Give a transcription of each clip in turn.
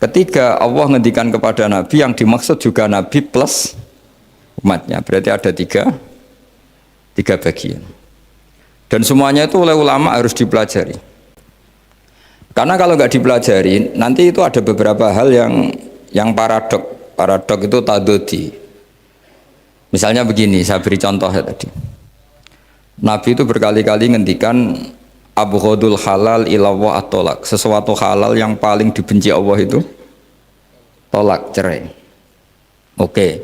Ketika Allah ngendikan kepada Nabi, yang dimaksud juga Nabi plus umatnya. Berarti ada tiga bagian. Dan semuanya itu oleh ulama harus dipelajari. Karena kalau nggak dipelajari, nanti itu ada beberapa hal yang paradok. Paradok itu tadodi. Misalnya begini, saya beri contoh ya tadi. Nabi itu berkali-kali ngendikan abghadul halal ilallah at-tolak. Sesuatu halal yang paling dibenci Allah itu tolak, cerai. Oke.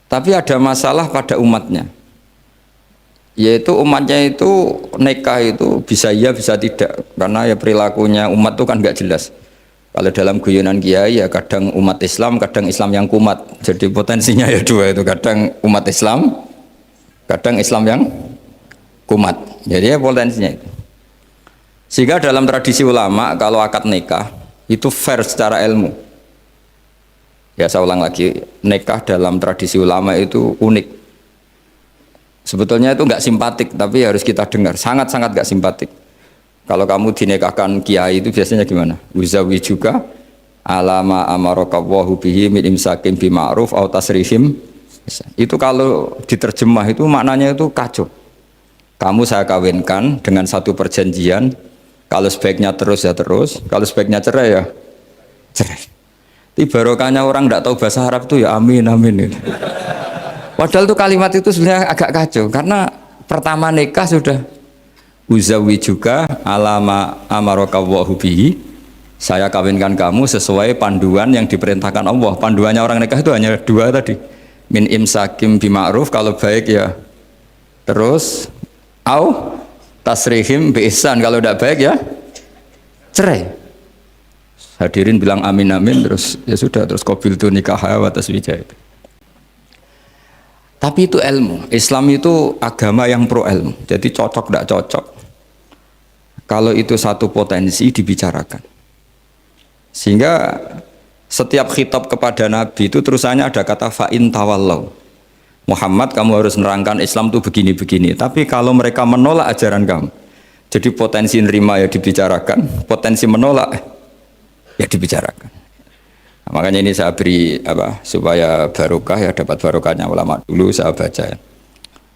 Tapi ada masalah pada umatnya. Yaitu umatnya itu nikah itu bisa iya bisa tidak, karena ya perilakunya umat itu kan nggak jelas. Kalau dalam guyonan kiai ya kadang umat Islam, kadang Islam yang kumat. Jadi potensinya ya dua itu, kadang umat Islam, kadang Islam yang kumat. Jadi ya potensinya itu. Sehingga dalam tradisi ulama kalau akad nikah itu fair secara ilmu. Ya saya ulang lagi, nikah dalam tradisi ulama itu unik. Sebetulnya itu nggak simpatik, tapi harus kita dengar. Sangat-sangat nggak simpatik. Kalau kamu dinikahkan kiai itu biasanya gimana? Uzawi juga alama amarokawahu bihi min imsakim bima'ruf au tasrihim. Itu kalau diterjemah itu maknanya itu kacau. Kamu saya kawinkan dengan satu perjanjian. Kalau sebaiknya terus ya terus, kalau sebaiknya cerai ya cerai. Itu barokahnya orang nggak tahu bahasa Arab itu ya amin amin. Padahal itu kalimat itu sebenarnya agak kacau, karena pertama nikah sudah uzawi juga alama amarokawahu bihi, saya kawinkan kamu sesuai panduan yang diperintahkan Allah. Panduannya orang nikah itu hanya dua tadi, min imsakim bima'ruf, kalau baik ya terus, au tasrihim bi ihsan, kalau tidak baik ya cerai. Hadirin bilang amin amin, terus ya sudah, terus qabil tu nikah wa taswijah itu. Tapi itu ilmu. Islam itu agama yang pro ilmu. Jadi cocok tidak cocok, kalau itu satu potensi dibicarakan. Sehingga setiap khitab kepada Nabi itu terusannya ada kata fa'in tawallau. Muhammad, kamu harus nerangkan Islam itu begini-begini. Tapi kalau mereka menolak ajaran kamu, jadi potensi nerima ya dibicarakan, potensi menolak ya dibicarakan. Nah, makanya ini saya beri supaya barokah ya, dapat barokahnya ulama dulu saya baca ya.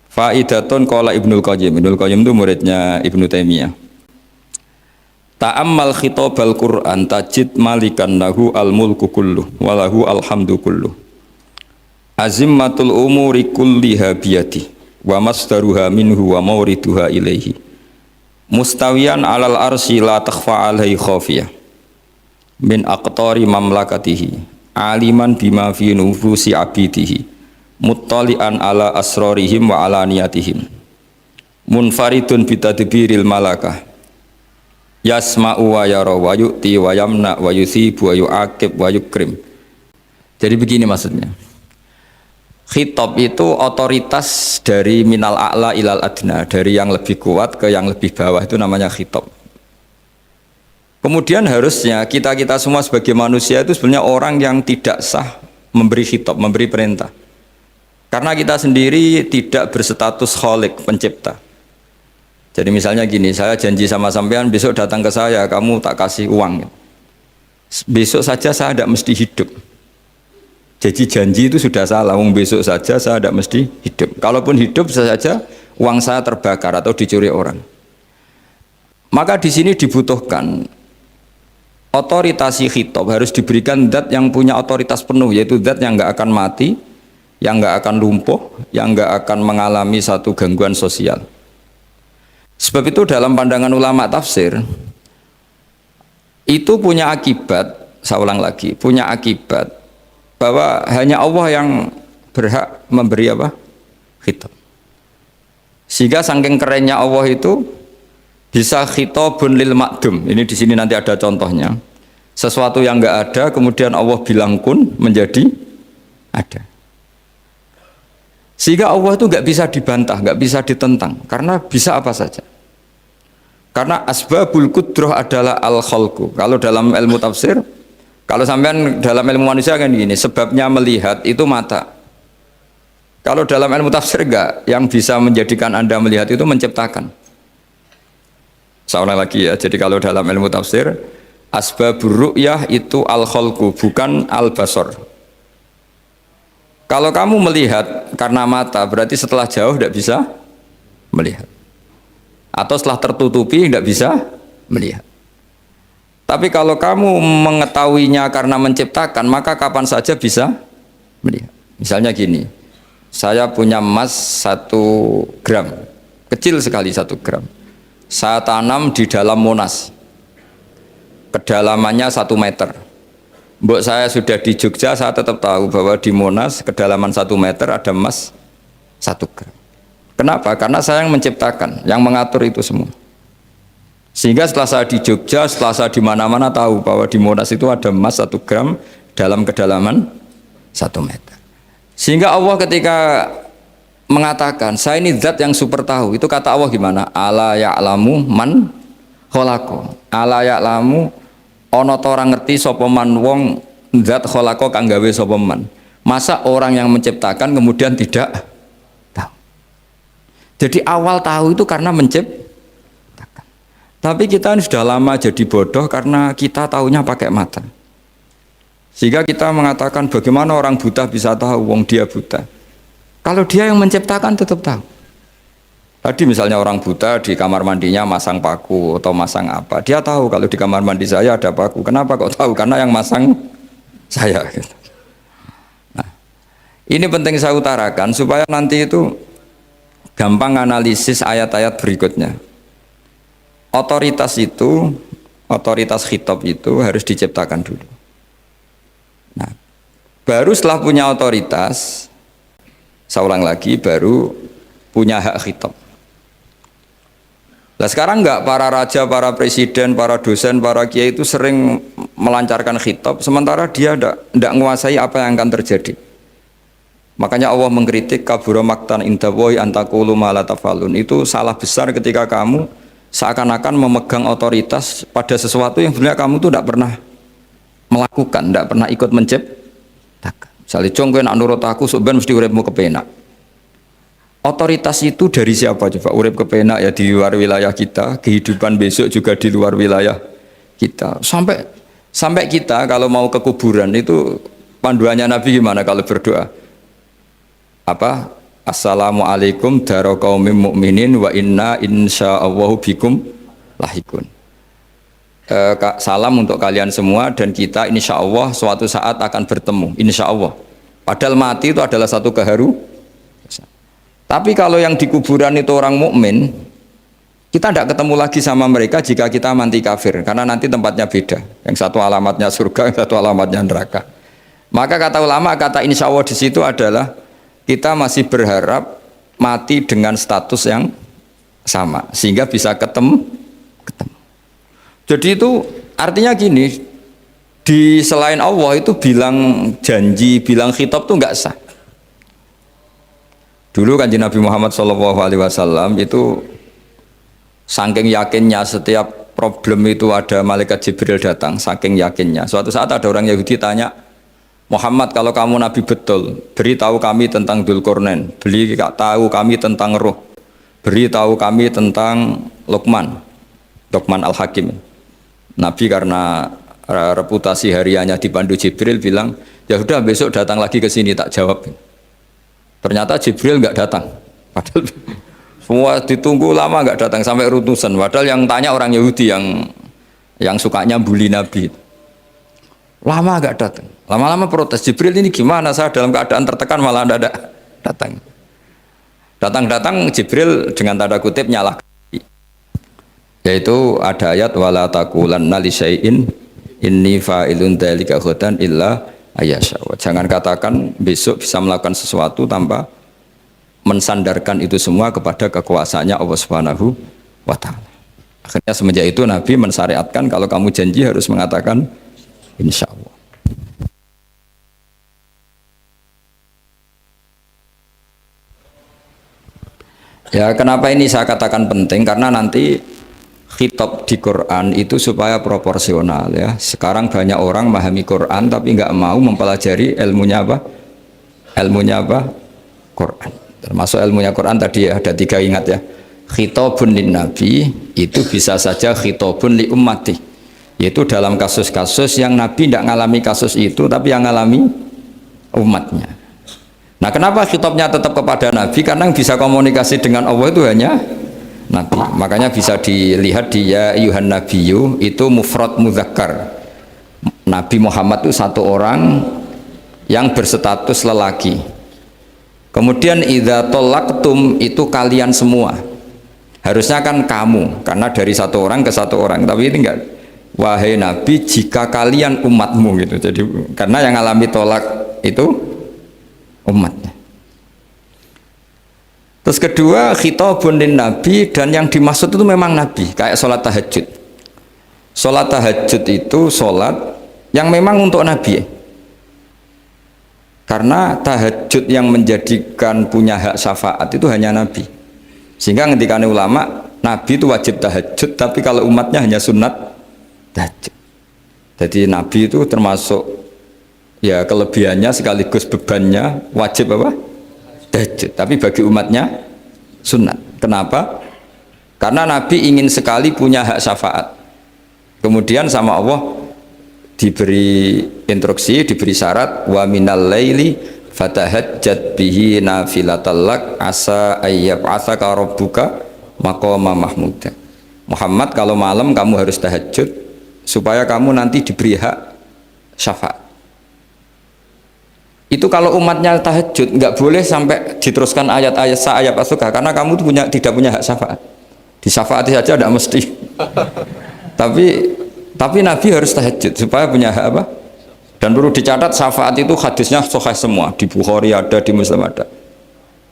Faidatun qala Ibnul Qayyim. Ibnul Qayyim itu muridnya Ibnu Taimiyah. Ta'ammal khitabal Qur'an tajid malikan lahu al-mulku kulluh wa lahu alhamdu kulluh. Azimmatul umuri kulliha biyadi wa masdaruha minhu wa mawriduha ilaihi. Mustawiyan alal arsy la takhfa alaihi khafiyah. Min aqtari mamlakatihi aliman bima fi nufusi abidihi muttali'an ala asrarihim wa ala niyatihim munfaridun bitadbiril malakah yasma'u wa yara wa yu'ti wa yamna wa yuthibu wa yu'aqib wa yukrim. Jadi begini maksudnya, khitab itu otoritas dari minal a'la ilal adna, dari yang lebih kuat ke yang lebih bawah, itu namanya khitab. Kemudian harusnya kita semua sebagai manusia itu sebenarnya orang yang tidak sah memberi khitab, memberi perintah. Karena kita sendiri tidak berstatus khalik, pencipta. Jadi misalnya gini, saya janji sama sampean besok datang ke saya, kamu tak kasih uang. Besok saja saya tidak mesti hidup. Jadi janji itu sudah salah, besok saja saya tidak mesti hidup. Kalaupun hidup saja uang saya terbakar atau dicuri orang. Maka di sini dibutuhkan otoritasi khitab, harus diberikan zat yang punya otoritas penuh, yaitu zat yang nggak akan mati, yang nggak akan lumpuh, yang nggak akan mengalami satu gangguan sosial. Sebab itu dalam pandangan ulama tafsir itu punya akibat, saya ulang lagi, punya akibat bahwa hanya Allah yang berhak memberi khitab. Sehingga saking kerennya Allah itu bisa khitabun lil makdum. Ini di sini nanti ada contohnya. Sesuatu yang enggak ada kemudian Allah bilang kun menjadi ada. Sehingga Allah itu enggak bisa dibantah, enggak bisa ditentang, karena bisa apa saja. Karena asbabul qudrah adalah al-khalqu. Kalau dalam ilmu tafsir, kalau sampean dalam ilmu manusia kan gini, sebabnya melihat itu mata. Kalau dalam ilmu tafsir enggak, yang bisa menjadikan Anda melihat itu menciptakan. Saya ulang lagi ya, jadi kalau dalam ilmu tafsir, Asbabur ru'yah itu al-khalqu, bukan al-basar. Kalau kamu melihat karena mata, berarti setelah jauh tidak bisa melihat. Atau setelah tertutupi tidak bisa melihat. Tapi kalau kamu mengetahuinya karena menciptakan, maka kapan saja bisa melihat. Misalnya gini, saya punya emas 1 gram, kecil sekali 1 gram. Saya tanam di dalam Monas, kedalamannya 1 meter. Mbok saya sudah di Jogja, saya tetap tahu bahwa di Monas kedalaman 1 meter ada emas 1 gram. Kenapa? Karena saya yang menciptakan, yang mengatur itu semua. Sehingga setelah saya di Jogja, setelah saya di mana-mana tahu bahwa di Monas itu ada emas 1 gram dalam kedalaman 1 meter. Sehingga Allah ketika mengatakan, saya ini zat yang super tahu, itu kata Allah gimana? Ala ya'lamu man khalaqa. Ala ya'lamu ana ta ora ngerti sapa man wong zat khalaqa kang gawe sapa man. Masa orang yang menciptakan kemudian tidak tahu? Jadi awal tahu itu karena menciptakan. Tapi kita ini sudah lama jadi bodoh karena kita tahunya pakai mata. Sehingga kita mengatakan bagaimana orang buta bisa tahu wong dia buta. Kalau dia yang menciptakan tetap tahu. Tadi misalnya orang buta di kamar mandinya masang paku atau masang apa, dia tahu kalau di kamar mandi saya ada paku. Kenapa kok tahu? Karena yang masang saya. Nah, ini penting saya utarakan supaya nanti itu gampang analisis ayat-ayat berikutnya. Otoritas itu, otoritas khitab itu harus diciptakan dulu. Nah, baru setelah punya otoritas, saya ulang lagi, baru punya hak khitab. Nah sekarang enggak, para raja, para presiden, para dosen, para kiai itu sering melancarkan khitab, sementara dia enggak menguasai apa yang akan terjadi. Makanya Allah mengkritik kabura maktan indawahi antaqulu ma la tafalun. Itu salah besar ketika kamu seakan-akan memegang otoritas pada sesuatu yang sebenarnya kamu tuh enggak pernah melakukan, enggak pernah ikut menciptakan. Misalnya cong kowe nak nurut aku sebenarnya mesti uripmu kepenak. Otoritas itu dari siapa coba? Urip kepenak ya di luar wilayah kita, kehidupan besok juga di luar wilayah kita. Sampai kita kalau mau ke kuburan itu panduannya Nabi gimana kalau berdoa? Apa? Assalamualaikum daro qaumim mukminin wa inna insyaallahu bikum lahikun. Salam untuk kalian semua dan kita insya Allah suatu saat akan bertemu, insya Allah. Padahal mati itu adalah satu keharusan. Tapi kalau yang di kuburan itu orang mukmin, kita tidak ketemu lagi sama mereka jika kita mati kafir, karena nanti tempatnya beda. Yang satu alamatnya surga, yang satu alamatnya neraka. Maka kata ulama, kata insya Allah di situ adalah kita masih berharap mati dengan status yang sama, sehingga bisa ketemu. Jadi itu artinya gini, di selain Allah itu bilang janji, bilang khitab itu nggak sah. Dulu Kanjeng Nabi Muhammad SAW itu saking yakinnya setiap problem itu ada malaikat Jibril datang, saking yakinnya. Suatu saat ada orang Yahudi tanya, Muhammad kalau kamu Nabi betul, beritahu kami tentang Dzulqarnain, beritahu kami tentang Ruh, beritahu kami tentang Luqman Al-Hakim. Nabi karena reputasi hariannya dipandu Jibril bilang, ya sudah besok datang lagi ke sini tak jawab. Ternyata Jibril nggak datang, padahal semua ditunggu lama nggak datang sampai ratusan. Padahal yang tanya orang Yahudi yang sukanya bully Nabi, lama nggak datang. Lama-lama protes, Jibril ini gimana? Saya dalam keadaan tertekan malah tidak datang. Datang Jibril dengan tanda kutip nyalahkan. Yaitu ada ayat wala taqulanna li syai'in inni fa'ilun dzalika ghadan illa ayasya. Jangan katakan besok bisa melakukan sesuatu tanpa mensandarkan itu semua kepada kekuasaannya Allah Subhanahu wa taala. Akhirnya semenjak itu Nabi mensyariatkan kalau kamu janji harus mengatakan insya Allah. Ya kenapa ini saya katakan penting? Karena nanti khitab di Quran itu supaya proporsional ya. Sekarang banyak orang memahami Quran tapi nggak mau mempelajari ilmunya apa? Ilmunya apa? Quran. Termasuk ilmunya Quran tadi ya, ada 3 ingat ya. Khitabun lin nabi itu bisa saja khitabun li ummati. Yaitu dalam kasus-kasus yang Nabi tidak ngalami kasus itu, tapi yang ngalami umatnya. Nah, kenapa khitabnya tetap kepada Nabi? Karena yang bisa komunikasi dengan Allah itu hanya Nabi. Makanya bisa dilihat di ya ayyuhan nabiyyu itu mufrad mudzakkar. Nabi Muhammad itu satu orang yang berstatus lelaki. Kemudian idza talaqtum itu kalian semua. Harusnya kan kamu, karena dari satu orang ke satu orang. Tapi ini enggak. Wahai Nabi, jika kalian umatmu gitu. Jadi karena yang alami tolak itu umatnya. Terus kedua, khitabun lin Nabi, dan yang dimaksud itu memang Nabi, kayak sholat tahajud. Sholat tahajud itu sholat yang memang untuk Nabi. Karena tahajud yang menjadikan punya hak syafaat itu hanya Nabi. Sehingga ngendikane ulama, Nabi itu wajib tahajud, tapi kalau umatnya hanya sunat tahajud. Jadi Nabi itu termasuk ya kelebihannya sekaligus bebannya wajib apa? Tahajud. Tapi bagi umatnya sunat. Kenapa? Karena Nabi ingin sekali punya hak syafaat. Kemudian sama Allah diberi instruksi, diberi syarat wa minal laili fatahajjat bihi nafilatallak asa ayyab'atsaka rabbuka maqama mahmuda. Muhammad, kalau malam kamu harus tahajud supaya kamu nanti diberi hak syafaat. Itu kalau umatnya tahajud nggak boleh sampai diteruskan ayat-ayat sa'ayat asuka, karena kamu tidak punya hak syafaat. Disyafaati saja tidak mesti. tapi Nabi harus tahajud supaya punya hak apa? Dan perlu dicatat syafaat itu hadisnya sahih semua, di Bukhari ada, di Muslim ada.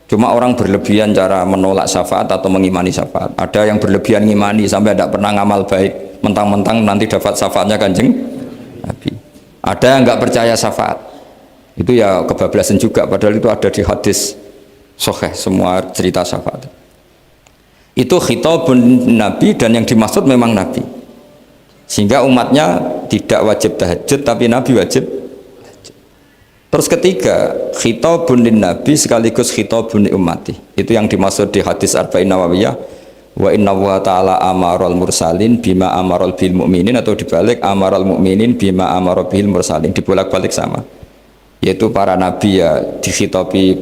Cuma orang berlebihan cara menolak syafaat atau mengimani syafaat. Ada yang berlebihan ngimani sampai tidak pernah ngamal baik, mentang-mentang nanti dapat syafaatnya Kanjeng Nabi. Ada yang nggak percaya syafaat, itu ya kebablasan juga, padahal itu ada di hadis sahih semua cerita syafaat. Itu khitabun Nabi, dan yang dimaksud memang Nabi. Sehingga umatnya tidak wajib tahajud, tapi Nabi wajib. Terus ketiga, khitabun lin Nabi sekaligus khitabun li ummati. Itu yang dimaksud di hadis Arba'in Nawawiyah, wa inna wa ta'ala amaral mursalin bima amaral bil mu'minin, atau dibalik amaral mu'minin bima amaral bil mursalin, dibolak-balik sama. Yaitu para nabi ya dikhitabi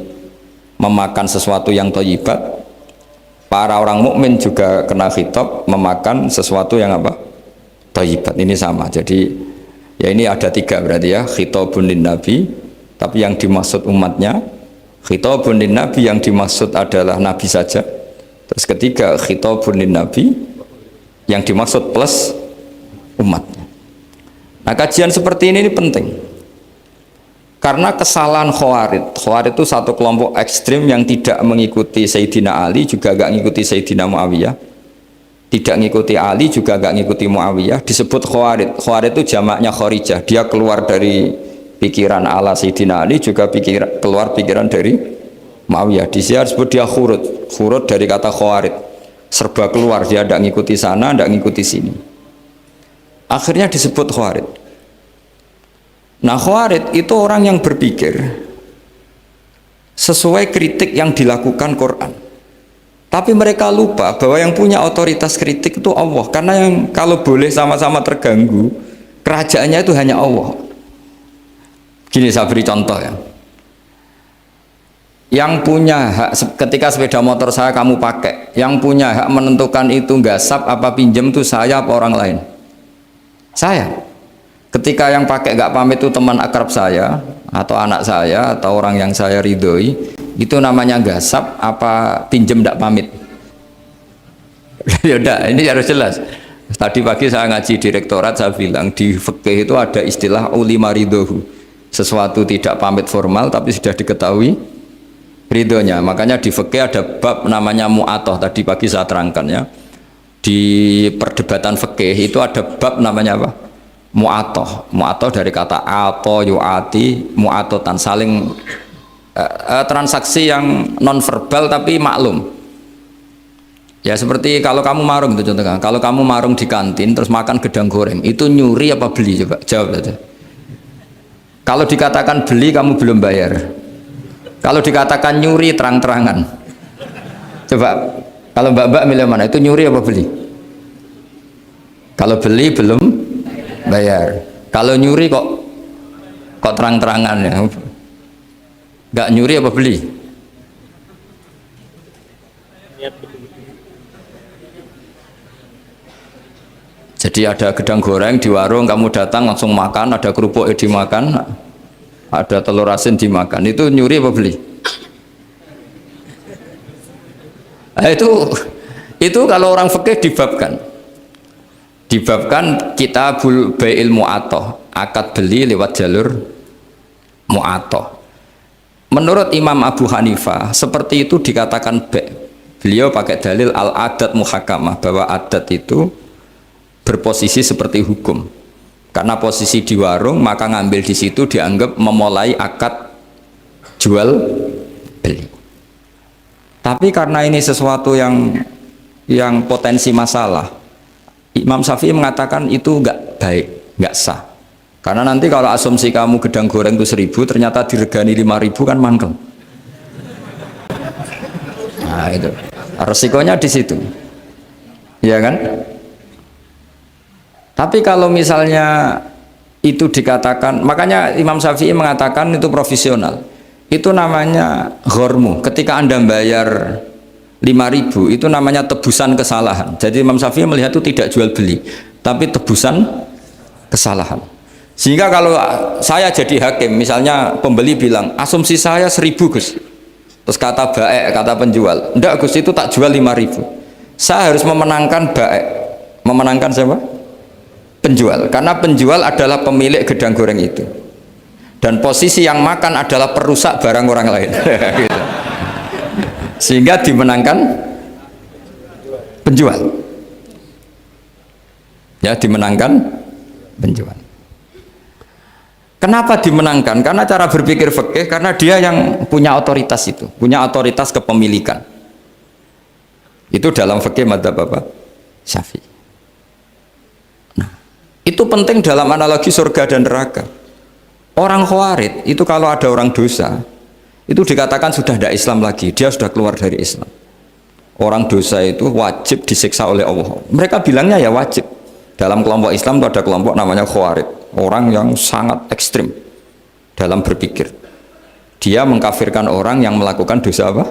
memakan sesuatu yang thayyibat. Para orang mukmin juga kena khitab memakan sesuatu yang apa? Thayyibat. Ini sama. Jadi ya ini ada tiga berarti ya, khitabun lin Nabi, tapi yang dimaksud umatnya. Khitabun lin Nabi yang dimaksud adalah Nabi saja. Terus ketiga, khitabun lin Nabi yang dimaksud plus umatnya. Nah, kajian seperti ini penting. Karena kesalahan Khawarij itu satu kelompok ekstrim yang tidak mengikuti Sayyidina Ali, juga gak ngikuti Sayyidina Muawiyah. Tidak ngikuti Ali, juga gak ngikuti Muawiyah. Disebut Khawarij. Khawarij itu jamaknya Kharijah. Dia keluar dari pikiran ala Sayyidina Ali, juga keluar pikiran dari Muawiyah. Di sini disebut dia khurud. Khurud dari kata Khawarij. Serba keluar, dia tidak ngikuti sana, tidak ngikuti sini. Akhirnya disebut Khawarij. Nah, Khawarij itu orang yang berpikir sesuai kritik yang dilakukan Quran. Tapi mereka lupa bahwa yang punya otoritas kritik itu Allah. Karena yang kalau boleh sama-sama terganggu, kerajaannya itu hanya Allah. Gini saya beri contoh ya. Yang punya hak ketika sepeda motor saya kamu pakai, yang punya hak menentukan itu gasap apa pinjam itu saya apa orang lain? Saya. Ketika yang pakai nggak pamit itu teman akrab saya atau anak saya atau orang yang saya ridhoi, itu namanya gasap apa pinjem nggak pamit? Ya udah, ini harus jelas. Tadi pagi saya ngaji direktorat, saya bilang di fikih itu ada istilah ulima ridhohu, sesuatu tidak pamit formal tapi sudah diketahui ridhonya. Makanya di fikih ada bab namanya mu'atoh, tadi pagi saya terangkan ya. Di perdebatan fikih itu ada bab namanya apa? Mu'atoh. Mu'atoh dari kata ato yu'ati, mu'atotan, saling transaksi yang non verbal tapi maklum. Ya seperti kalau kamu marung itu contohnya, kalau kamu marung di kantin terus makan gedang goreng, itu nyuri apa beli? Coba jawab saja. Kalau dikatakan beli kamu belum bayar. Kalau dikatakan nyuri terang-terangan. Coba kalau mbak-mbak milih mana? Itu nyuri apa beli? Kalau beli belum bayar. Kalau nyuri kok terang-terangan ya. Nggak nyuri apa beli? Jadi ada gedang goreng di warung, kamu datang langsung makan, ada kerupuk dimakan, ada telur asin dimakan. Itu nyuri apa beli? Nah, itu kalau orang fikih dibabkan kitabul bai'il mu'atoh, akad beli lewat jalur mu'atoh. Menurut Imam Abu Hanifah seperti itu dikatakan beliau pakai dalil al-adat muhakamah, bahwa adat itu berposisi seperti hukum, karena posisi di warung maka ngambil di situ dianggap memulai akad jual beli. Tapi karena ini sesuatu yang potensi masalah, Imam Syafi'i mengatakan itu nggak baik, nggak sah. Karena nanti kalau asumsi kamu gedang goreng itu 1.000 ternyata diregani 5.000 kan mangkel. Nah itu resikonya di situ, ya kan? Tapi kalau misalnya itu dikatakan, makanya Imam Syafi'i mengatakan itu profesional. Itu namanya ghormu. Ketika Anda bayar 5.000 itu namanya tebusan kesalahan. Jadi Imam Syafi'i melihat itu tidak jual beli, tapi tebusan kesalahan. Sehingga kalau saya jadi hakim, misalnya pembeli bilang asumsi saya 1.000 Gus, terus kata kata penjual, enggak Gus itu tak jual 5.000, saya harus memenangkan memenangkan siapa? Penjual, karena penjual adalah pemilik gedang goreng itu dan posisi yang makan adalah perusak barang orang lain. Gitu. Sehingga dimenangkan penjual, ya dimenangkan penjual. Kenapa dimenangkan? Karena cara berpikir fikih, karena dia yang punya otoritas itu, punya otoritas kepemilikan. Itu dalam fikih madzhab apa? Syafi'i. Itu penting dalam analogi surga dan neraka. Orang khawarij itu kalau ada orang dosa, itu dikatakan sudah tidak Islam lagi, dia sudah keluar dari Islam. Orang dosa itu wajib disiksa oleh Allah. Mereka bilangnya ya wajib. Dalam kelompok Islam itu ada kelompok namanya khawarij, orang yang sangat ekstrim dalam berpikir. Dia mengkafirkan orang yang melakukan dosa apa?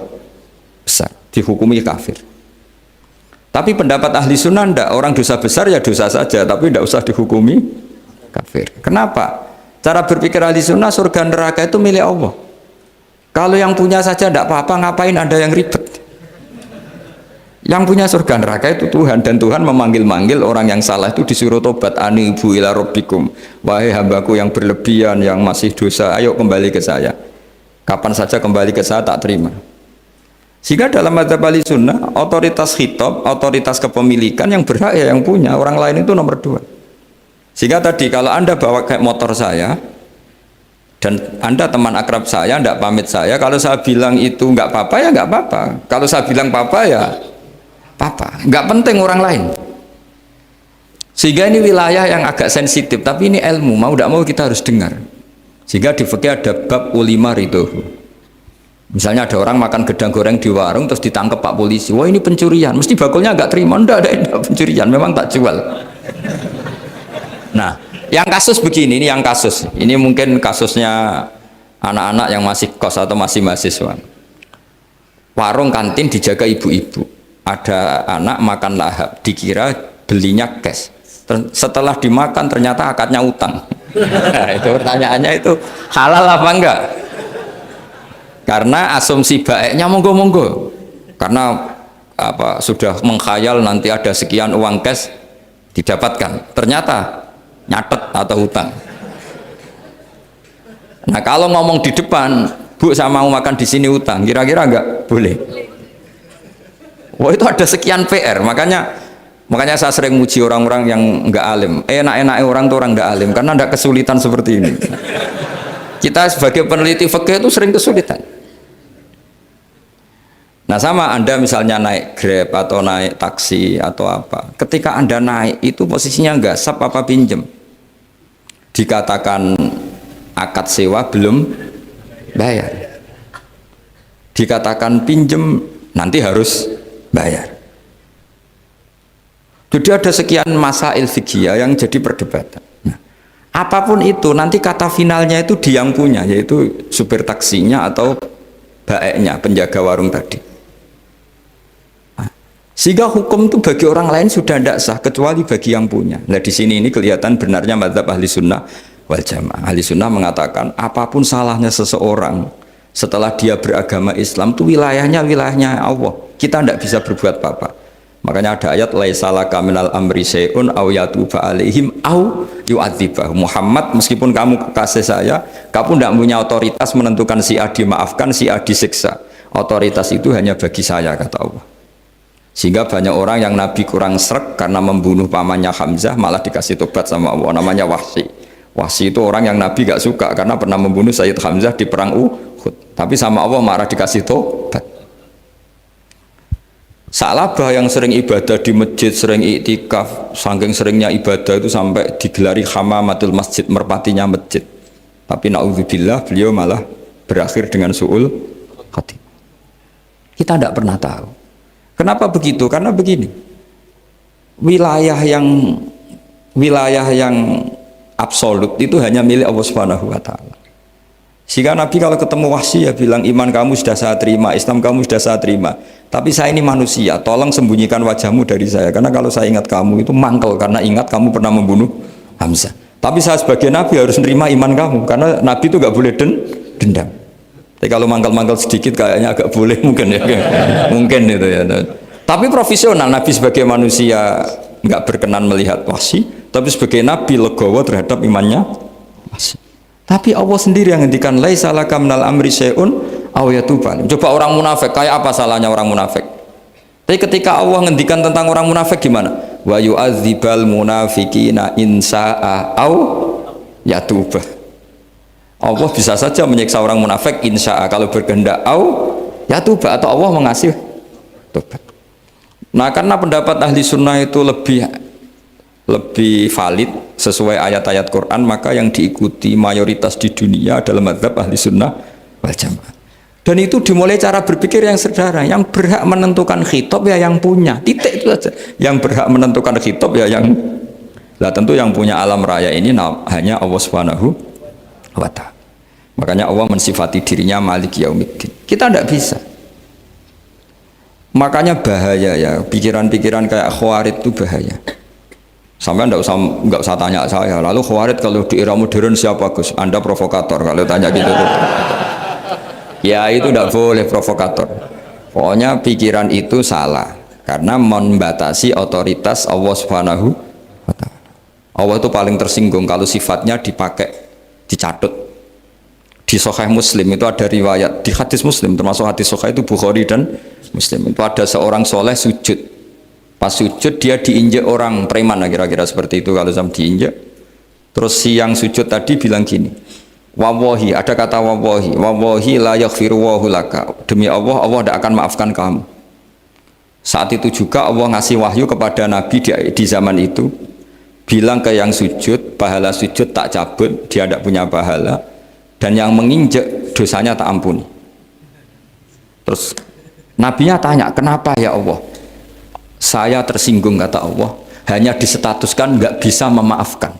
Besar, dihukumi kafir. Tapi pendapat ahli sunnah enggak, orang dosa besar ya dosa saja, tapi tidak usah dihukumi kafir. Kenapa? Cara berpikir ahli sunnah, surga neraka itu milik Allah. Kalau yang punya saja enggak apa-apa, ngapain ada yang ribet? Yang punya surga neraka itu Tuhan, dan Tuhan memanggil-manggil orang yang salah itu disuruh tobat, anibu ila rabbikum, wahai hambaku yang berlebihan, yang masih dosa, ayo kembali ke saya. Kapan saja kembali ke saya tak terima. Sehingga dalam madzhab ahli sunnah, otoritas khitab, otoritas kepemilikan yang berhak ya yang punya, orang lain itu nomor 2. Sehingga tadi kalau Anda bawa kayak motor saya dan Anda teman akrab saya, tidak pamit saya, kalau saya bilang itu nggak apa-apa ya nggak apa-apa, kalau saya bilang apa-apa ya apa-apa, nggak penting orang lain. Sehingga ini wilayah yang agak sensitif, tapi ini ilmu, mau tidak mau kita harus dengar. Sehingga di fikih ada bab ulima ridho. Misalnya ada orang makan gedang goreng di warung terus ditangkap Pak polisi, wah ini pencurian, mesti bakulnya nggak terima, enggak pencurian, memang tak jual. Nah, yang kasus begini, ini yang kasus, ini mungkin kasusnya anak-anak yang masih kos atau masih mahasiswa. Warung kantin dijaga ibu-ibu, ada anak makan lahap, dikira belinya cash, setelah dimakan ternyata akadnya utang. Nah, itu pertanyaannya itu halal apa enggak? Karena asumsi baiknya monggo-monggo, karena apa sudah mengkhayal nanti ada sekian uang cash didapatkan, ternyata nyatet atau hutang. Nah kalau ngomong di depan, Bu saya mau makan di sini hutang, kira-kira enggak boleh. Wah itu ada sekian PR, makanya saya sering muji orang-orang yang enggak alim. Enak-enak orang tuh orang enggak alim karena enggak kesulitan seperti ini. Kita sebagai peneliti fikih itu sering kesulitan. Nah sama Anda misalnya naik Grab atau naik taksi atau apa, ketika Anda naik itu posisinya gasap apa pinjem, dikatakan akad sewa belum bayar, dikatakan pinjem nanti harus bayar. Jadi ada sekian masail fikih yang jadi perdebatan. Nah, Apapun itu nanti kata finalnya itu dia yang punya, yaitu supir taksinya atau baeknya, penjaga warung tadi. Nah, sehingga hukum itu bagi orang lain sudah tidak sah kecuali bagi yang punya. Nah di sini ini kelihatan benarnya mazhab ahli sunnah wal jamaah. Ahli sunnah mengatakan apapun salahnya seseorang setelah dia beragama Islam itu wilayahnya Allah. Kita tidak bisa berbuat apa-apa. Makanya ada ayat laisalaka minal amri syai'un aw yatuba alaihim aw yu'adzibah. Muhammad, meskipun kamu kekasih saya, kamu tidak punya otoritas menentukan si A dimaafkan, si A disiksa. Otoritas itu hanya bagi saya, kata Allah. Sehingga banyak orang yang Nabi kurang srek karena membunuh pamannya Hamzah malah dikasih tobat sama Allah, namanya Wahsy. Wahsy itu orang yang Nabi gak suka karena pernah membunuh Sayyid Hamzah di perang Uhud. Tapi sama Allah marah dikasih tobat. Sa'labah yang sering ibadah di masjid, sering iktikaf, saking seringnya ibadah itu sampai digelari hamamatul masjid, merpatinya masjid. Tapi na'udzubillah beliau malah berakhir dengan su'ul khatimah. Kita tidak pernah tahu. Kenapa begitu? Karena begini, wilayah yang absolut itu hanya milik Allah Subhanahu wa Ta'ala. Sehingga Nabi kalau ketemu Wahsy ya bilang, iman kamu sudah saya terima, Islam kamu sudah saya terima, tapi saya ini manusia, tolong sembunyikan wajahmu dari saya, karena kalau saya ingat kamu itu mangkel, karena ingat kamu pernah membunuh Hamzah. Tapi saya sebagai Nabi harus nerima iman kamu, karena Nabi itu gak boleh dendam. Tapi kalau mangkel-mangkel sedikit kayaknya agak boleh mungkin ya, mungkin itu ya. Tapi profesional, Nabi sebagai manusia nggak berkenan melihat Wahsy, tapi sebagai Nabi legowo terhadap imannya Wahsy. Tapi Allah sendiri yang ngendikan laisa laka minal amri syai'un aw yatuba. Coba orang munafik, kayak apa salahnya orang munafik? Tapi ketika Allah ngendikan tentang orang munafik gimana? Wa yu'adzibal munafiqina in sa'a aw yatuba. Allah bisa saja menyiksa orang munafik insya'a kalau berkehendak aw yatuba, atau Allah mengasih tobat. Nah, karena pendapat ahli sunnah itu lebih valid sesuai ayat-ayat Quran, maka yang diikuti mayoritas di dunia adalah mazhab ahli sunnah wal jamaah. Dan itu dimulai cara berpikir yang sederhana, yang berhak menentukan khitab ya yang punya, titik itu saja. Yang berhak menentukan khitab ya yang, lah tentu yang punya alam raya ini hanya Allah Subhanahu wa Ta'ala. Makanya Allah mensifati dirinya Malik Yaumiddin. Kita tidak bisa. Makanya bahaya ya, pikiran-pikiran kayak Khawarij itu bahaya. Sampai nggak usah tanya saya. Lalu Khawarij kalau di era modern siapa Gus? Anda provokator kalau tanya gitu. Ya itu tidak boleh provokator. Pokoknya pikiran itu salah karena membatasi otoritas Allah Subhanahu wa Ta'ala. Allah itu paling tersinggung kalau sifatnya dipakai, dicatut. Di Sahih Muslim itu ada riwayat, di hadis Muslim termasuk hadis Sahih itu Bukhari dan Muslim, itu ada seorang soleh sujud. Pas sujud dia diinjek orang preman, kira-kira seperti itu kalau sama diinjek. Terus si yang sujud tadi bilang gini, wallahi, ada kata wallahi, wallahi la yaghfiru wallahu laka, demi Allah, Allah tidak akan maafkan kamu. Saat itu juga Allah ngasih wahyu kepada Nabi di zaman itu, bilang ke yang sujud, pahala sujud tak cabut, dia tidak punya pahala, dan yang menginjek dosanya tak ampuni. Terus Nabinya tanya, kenapa ya Allah? Saya tersinggung, kata Allah, hanya disetatuskan nggak bisa memaafkan.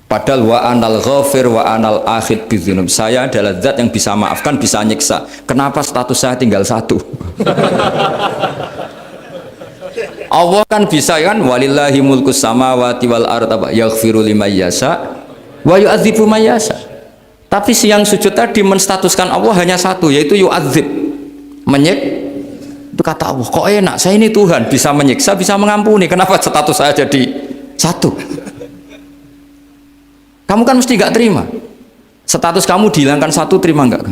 Padahal wa anal ghafir wa anal akhid bidzunub. Saya adalah zat yang bisa maafkan, bisa nyiksa. Kenapa status saya tinggal satu? Allah kan bisa kan, walillahi mulkus samawati wal ardh yaghfiru liman yasha wa yu'adzibu man yasha. Tapi si yang sujud tadi menstatuskan Allah hanya satu, yaitu yu'adzib, menyiksa. Itu kata Allah, kok enak, saya ini Tuhan, bisa menyiksa, bisa mengampuni, kenapa status saya jadi satu? Kamu kan mesti gak terima. Status kamu dihilangkan satu, terima enggak?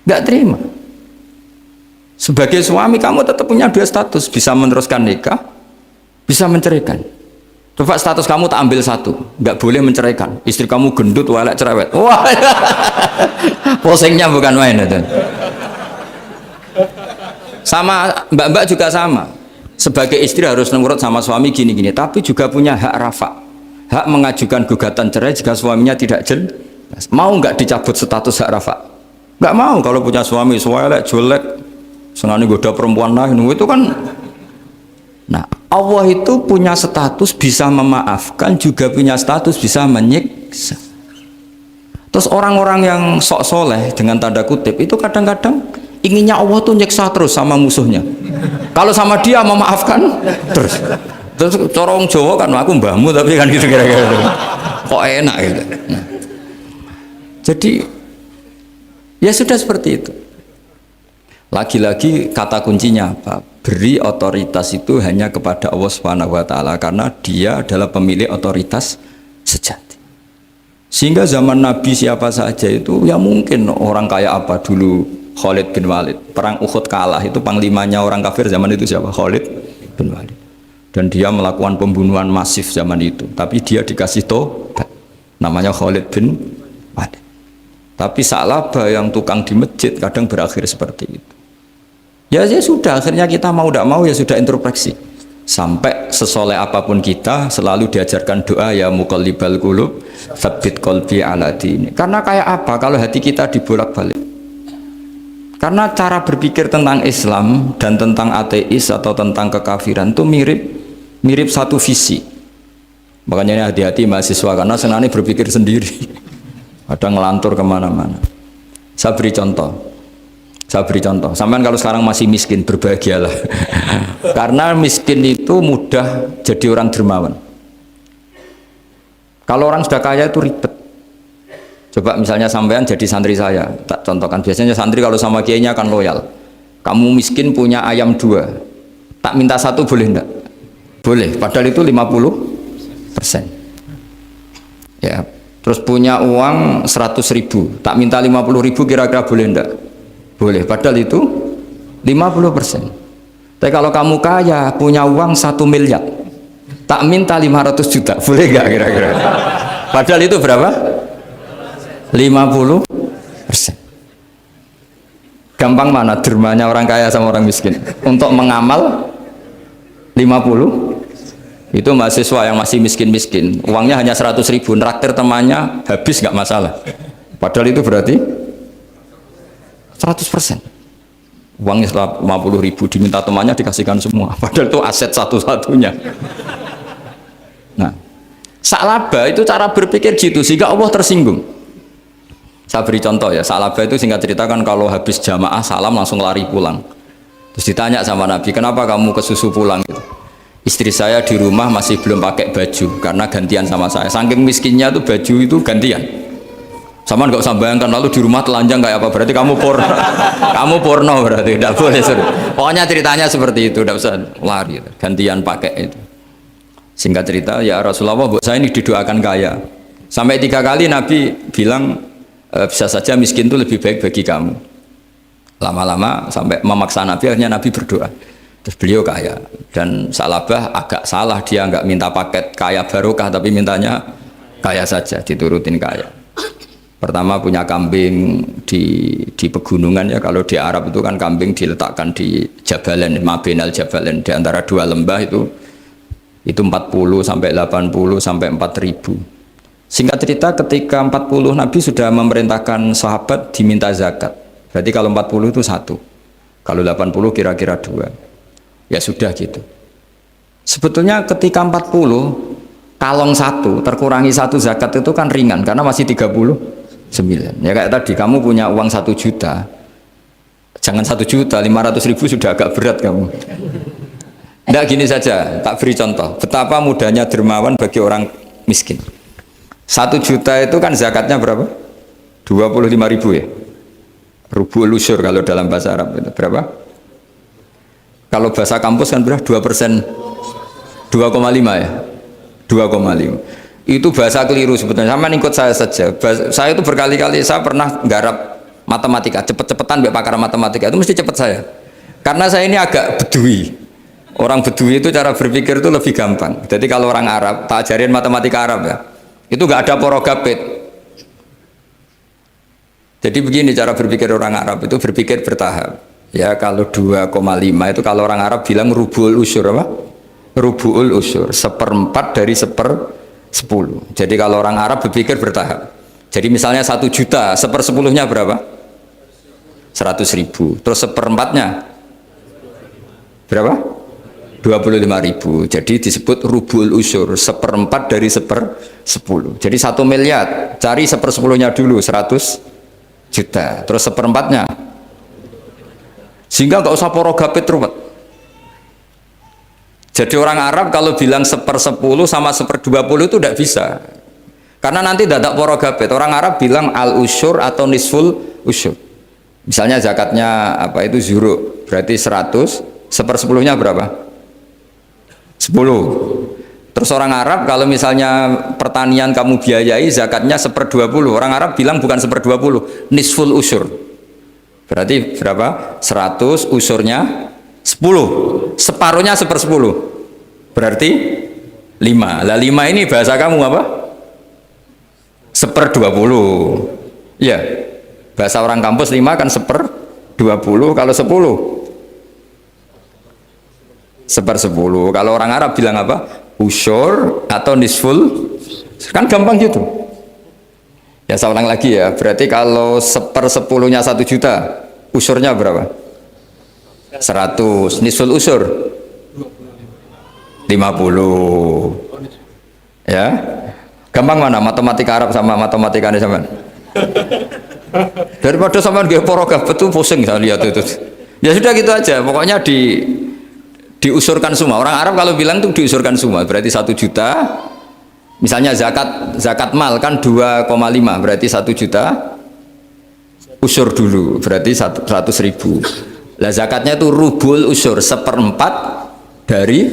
Gak terima. Sebagai suami kamu tetap punya dua status, bisa meneruskan nikah, bisa menceraikan. Coba status kamu tak ambil satu, nggak boleh menceraikan. Istri kamu gendut, walek, cerewet. Wah, posingnya bukan main itu. Sama mbak-mbak juga sama. Sebagai istri harus nurut sama suami gini-gini, tapi juga punya hak rafa, hak mengajukan gugatan cerai jika suaminya tidak jelas. Mau nggak dicabut status hak rafa? Nggak mau. Kalau punya suami walek, jelek, senang goda perempuan lain, itu kan. Nah, Allah itu punya status bisa memaafkan, juga punya status bisa menyiksa. disiksa. Terus orang-orang yang sok soleh dengan tanda kutip itu kadang-kadang inginnya Allah tuh nyiksa terus sama musuhnya. Kalau sama dia memaafkan terus. Terus corong Jawa kan aku mbahmu tapi kan gitu kira-kira. Kok enak gitu. Nah. Jadi ya sudah seperti itu. Lagi-lagi kata kuncinya apa? Beri otoritas itu hanya kepada Allah Subhanahu wa taala karena dia adalah pemilik otoritas sejati. Sehingga zaman Nabi siapa saja itu ya mungkin orang kayak apa dulu Khalid bin Walid. Perang Uhud kalah itu panglimanya orang kafir zaman itu siapa? Khalid bin Walid. Dan dia melakukan pembunuhan masif zaman itu. Tapi dia dikasih tobat. Namanya Khalid bin Walid. Tapi Sa'labah yang tukang di masjid kadang berakhir seperti itu. Ya sudah, akhirnya kita mau tidak mau ya sudah introspeksi. Sampai sesoleh apapun kita selalu diajarkan doa ya muqallibal qulub tsabbit qalbi ala dini. Karena kayak apa kalau hati kita dibolak-balik? Karena cara berpikir tentang Islam dan tentang ateis atau tentang kekafiran itu mirip satu visi. Makanya ini hati-hati mahasiswa karena senangnya berpikir sendiri. Ada ngelantur kemana-mana. Saya beri contoh. Sampai kalau sekarang masih miskin, berbahagialah. Karena miskin itu mudah jadi orang dermawan. Kalau orang sudah kaya itu ribet. Coba misalnya sampean jadi santri saya, tak contohkan. Biasanya santri kalau sama kiainya akan loyal. Kamu miskin punya ayam 2, tak minta 1 boleh enggak? Boleh, padahal itu 50%. Ya, terus punya uang 100.000, tak minta 50.000 kira-kira boleh enggak? Boleh, padahal itu 50%. Tapi kalau kamu kaya, punya uang 1 miliar, tak minta 500 juta, boleh nggak kira-kira? Padahal itu berapa? 50%. Gampang mana dermanya orang kaya sama orang miskin? Untuk mengamal 50, itu mahasiswa yang masih miskin-miskin, uangnya hanya 100.000, nraktir temannya habis nggak masalah. Padahal itu berarti 100%. Uangnya 50.000 diminta temannya dikasihkan semua. Padahal itu aset satu-satunya. Nah, Sa'labah itu cara berpikir gitu sehingga Allah tersinggung. Saya beri contoh ya. Sa'labah itu singkat cerita kan kalau habis jamaah salam langsung lari pulang. Terus ditanya sama Nabi, kenapa kamu kesusu pulang gitu? Istri saya di rumah masih belum pakai baju karena gantian sama saya. Saking miskinnya tuh baju itu gantian. Sama nggak usah bayangkan lalu di rumah telanjang kayak apa, berarti kamu porno berarti tidak boleh. Pokoknya ceritanya seperti itu, tidak usah lari gantian pakai itu. Singkat cerita ya Rasulullah, buat saya ini didoakan kaya sampai 3 kali Nabi bilang bisa saja miskin itu lebih baik bagi kamu. Lama-lama sampai memaksa Nabi, akhirnya Nabi berdoa. Terus beliau kaya dan Sa'labah agak salah, dia nggak minta paket kaya barokah tapi mintanya kaya saja, diturutin kaya. Pertama punya kambing di pegunungan ya, kalau di Arab itu kan kambing diletakkan di Jabalen, Mabinal Jabalen, di antara 2 lembah itu 40 sampai 80 sampai 4.000. Singkat cerita ketika 40 Nabi sudah memerintahkan sahabat diminta zakat. Berarti kalau 40 itu 1. Kalau 80 kira-kira 2. Ya sudah gitu. Sebetulnya ketika 40 kalong 1 terkurangi 1 zakat itu kan ringan karena masih 39. Ya kayak tadi kamu punya uang 1 juta, jangan 1 juta, 500.000 sudah agak berat kamu. Tidak, gini saja, tak beri contoh betapa mudahnya dermawan bagi orang miskin. 1 juta itu kan zakatnya berapa? 25.000 ya. Rubul usyur kalau dalam bahasa Arab itu berapa? Kalau bahasa kampus kan berapa? 2%, 2,5 ya, 2,5. Itu bahasa keliru sebetulnya. Sama ikut saya saja. Saya itu berkali-kali saya pernah nggarap matematika, cepet-cepetan mbak pakar matematika itu mesti cepet saya. Karena saya ini agak bedui. Orang bedui itu cara berpikir itu lebih gampang. Jadi kalau orang Arab, tak ajarin matematika Arab ya. Itu nggak ada porogapit. Jadi begini cara berpikir orang Arab itu berpikir bertahap. Ya kalau 2,5 itu kalau orang Arab bilang rubul usyur apa? Rubul usyur, 1/4 dari 10. Jadi kalau orang Arab berpikir bertahap. Jadi misalnya 1 juta, 1/10-nya berapa? 100.000. Terus 1/4-nya berapa? 25.000. Jadi disebut rubul usur, seperempat dari 1/10. Jadi 1 miliar, cari 1/10-nya dulu 100 juta, terus seperempatnya. Sehingga nggak usah porogapit ruwet. Jadi orang Arab kalau bilang 1/10 sama 1/20 itu tidak bisa. Karena nanti dadak porogapit. Orang Arab bilang al usur atau nisful usur. Misalnya zakatnya apa itu zuru, berarti 100, 1/10-nya berapa? 10. Terus orang Arab kalau misalnya pertanian kamu biayai zakatnya 1/20, orang Arab bilang bukan 1/20, nisful usur. Berarti berapa? 100, usurnya 10, separuhnya 1/10, berarti 5. Lah 5 ini bahasa kamu apa? 1/20. Ya, bahasa orang kampus 5 kan 1/20, kalau 10 1/10. Kalau orang Arab bilang apa? Usyur atau nisful, kan gampang gitu. Ya saya ulang lagi ya, berarti kalau 1/10-nya 1 juta, usurnya berapa? 100. Nisful usur 50. Ya, gampang mana matematika Arab sama matematika ini sama? Daripada sama nggak porogaf itu pusing saya lihat itu. Ya sudah gitu aja, pokoknya diusurkan semua. Orang Arab kalau bilang tuh diusurkan semua, berarti 1 juta. Misalnya zakat mal kan 2,5, berarti 1 juta usur dulu, berarti 100.000. Lah zakatnya itu rubul usur, 1/4 dari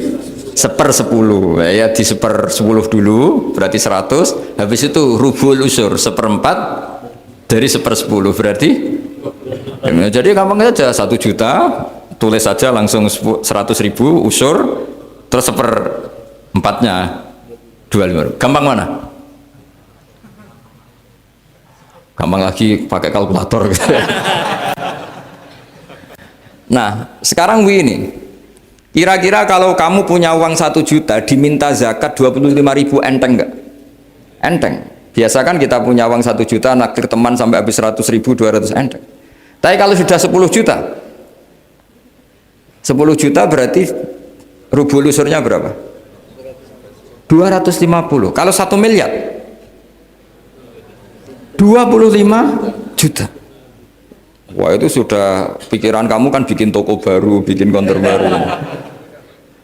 1/10. Ya di 1/10 dulu, berarti 100. Habis itu rubul usur, 1/4 dari 1/10, berarti jadi gampang saja, 1 juta tulis saja langsung 100.000 usur, terus 1/4-nya 25. Gampang mana? Gampang lagi pakai kalkulator gitu. Nah sekarang begini, kira-kira kalau kamu punya uang 1 juta diminta zakat 25.000, enteng nggak? Enteng. Biasa kan kita punya uang 1 juta naktir teman sampai habis 100.000, 200, enteng. Tapi kalau sudah 10 juta 10 juta berarti rubul usurnya berapa? 250. Kalau 1 miliar 25 juta. Wah itu sudah pikiran kamu kan bikin toko baru, bikin konter baru.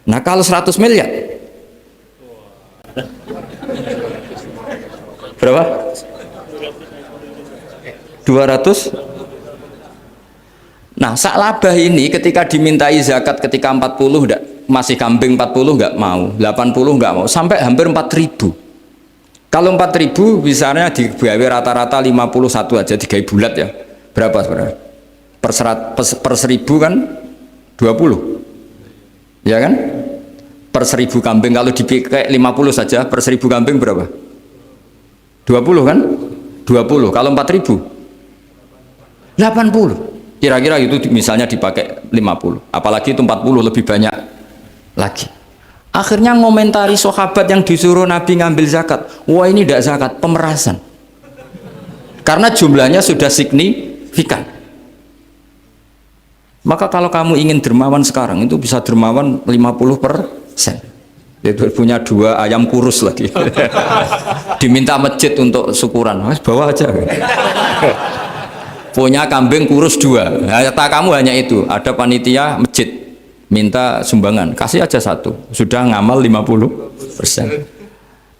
Nah kalau 100 miliar berapa? 200. Nah, sak labah ini ketika dimintai zakat ketika 40 enggak, masih kambing 40 enggak mau, 80 enggak mau, sampai hampir 4.000. Kalau 4.000 misalnya digawe rata-rata 51 aja, digawe bulat ya. Berapa sebenarnya? Per 1.000 kan 20. Ya kan? Per 1.000 kambing kalau dipakai 50 saja, per 1.000 kambing berapa? 20 kan? 20. Kalau 4.000 80. Kira-kira itu misalnya dipakai 50, apalagi itu 40 lebih banyak lagi. Akhirnya ngomentari sahabat yang disuruh Nabi ngambil zakat, wah ini tidak zakat, pemerasan. Karena jumlahnya sudah signifikan. Maka kalau kamu ingin dermawan sekarang, itu bisa dermawan 50%. Itu punya 2 ayam kurus lagi. Diminta masjid untuk syukuran, mas bawa aja. Punya kambing kurus 2, kata kamu hanya itu, ada panitia masjid minta sumbangan, kasih aja 1, sudah ngamal 50%.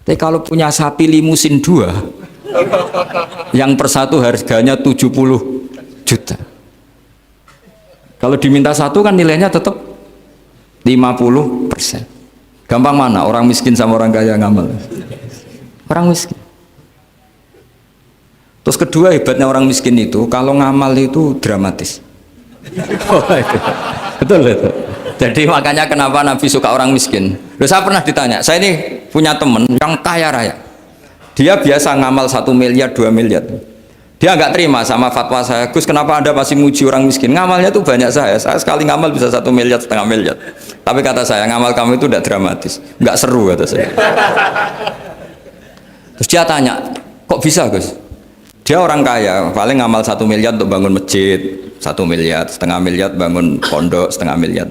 Tapi kalau punya sapi limusin 2 yang per 1 harganya 70 juta, kalau diminta 1 kan nilainya tetap 50%. Gampang mana orang miskin sama orang kaya ngamal? Orang miskin. Terus kedua hebatnya orang miskin itu kalau ngamal itu dramatis. Oh, itu. Betul itu. Jadi makanya kenapa Nabi suka orang miskin. Loh, saya pernah ditanya, saya ini punya teman yang kaya raya. Dia biasa ngamal 1 miliar, 2 miliar. Dia nggak terima sama fatwa saya, Gus kenapa Anda masih muji orang miskin? Ngamalnya tuh banyak saya sekali ngamal bisa 1 miliar, setengah miliar. Tapi kata saya, ngamal kamu itu tidak dramatis, nggak seru kata saya. Terus dia tanya, kok bisa Gus? Dia orang kaya, paling ngamal 1 miliar untuk bangun masjid, 1 miliar, setengah miliar bangun pondok, setengah miliar.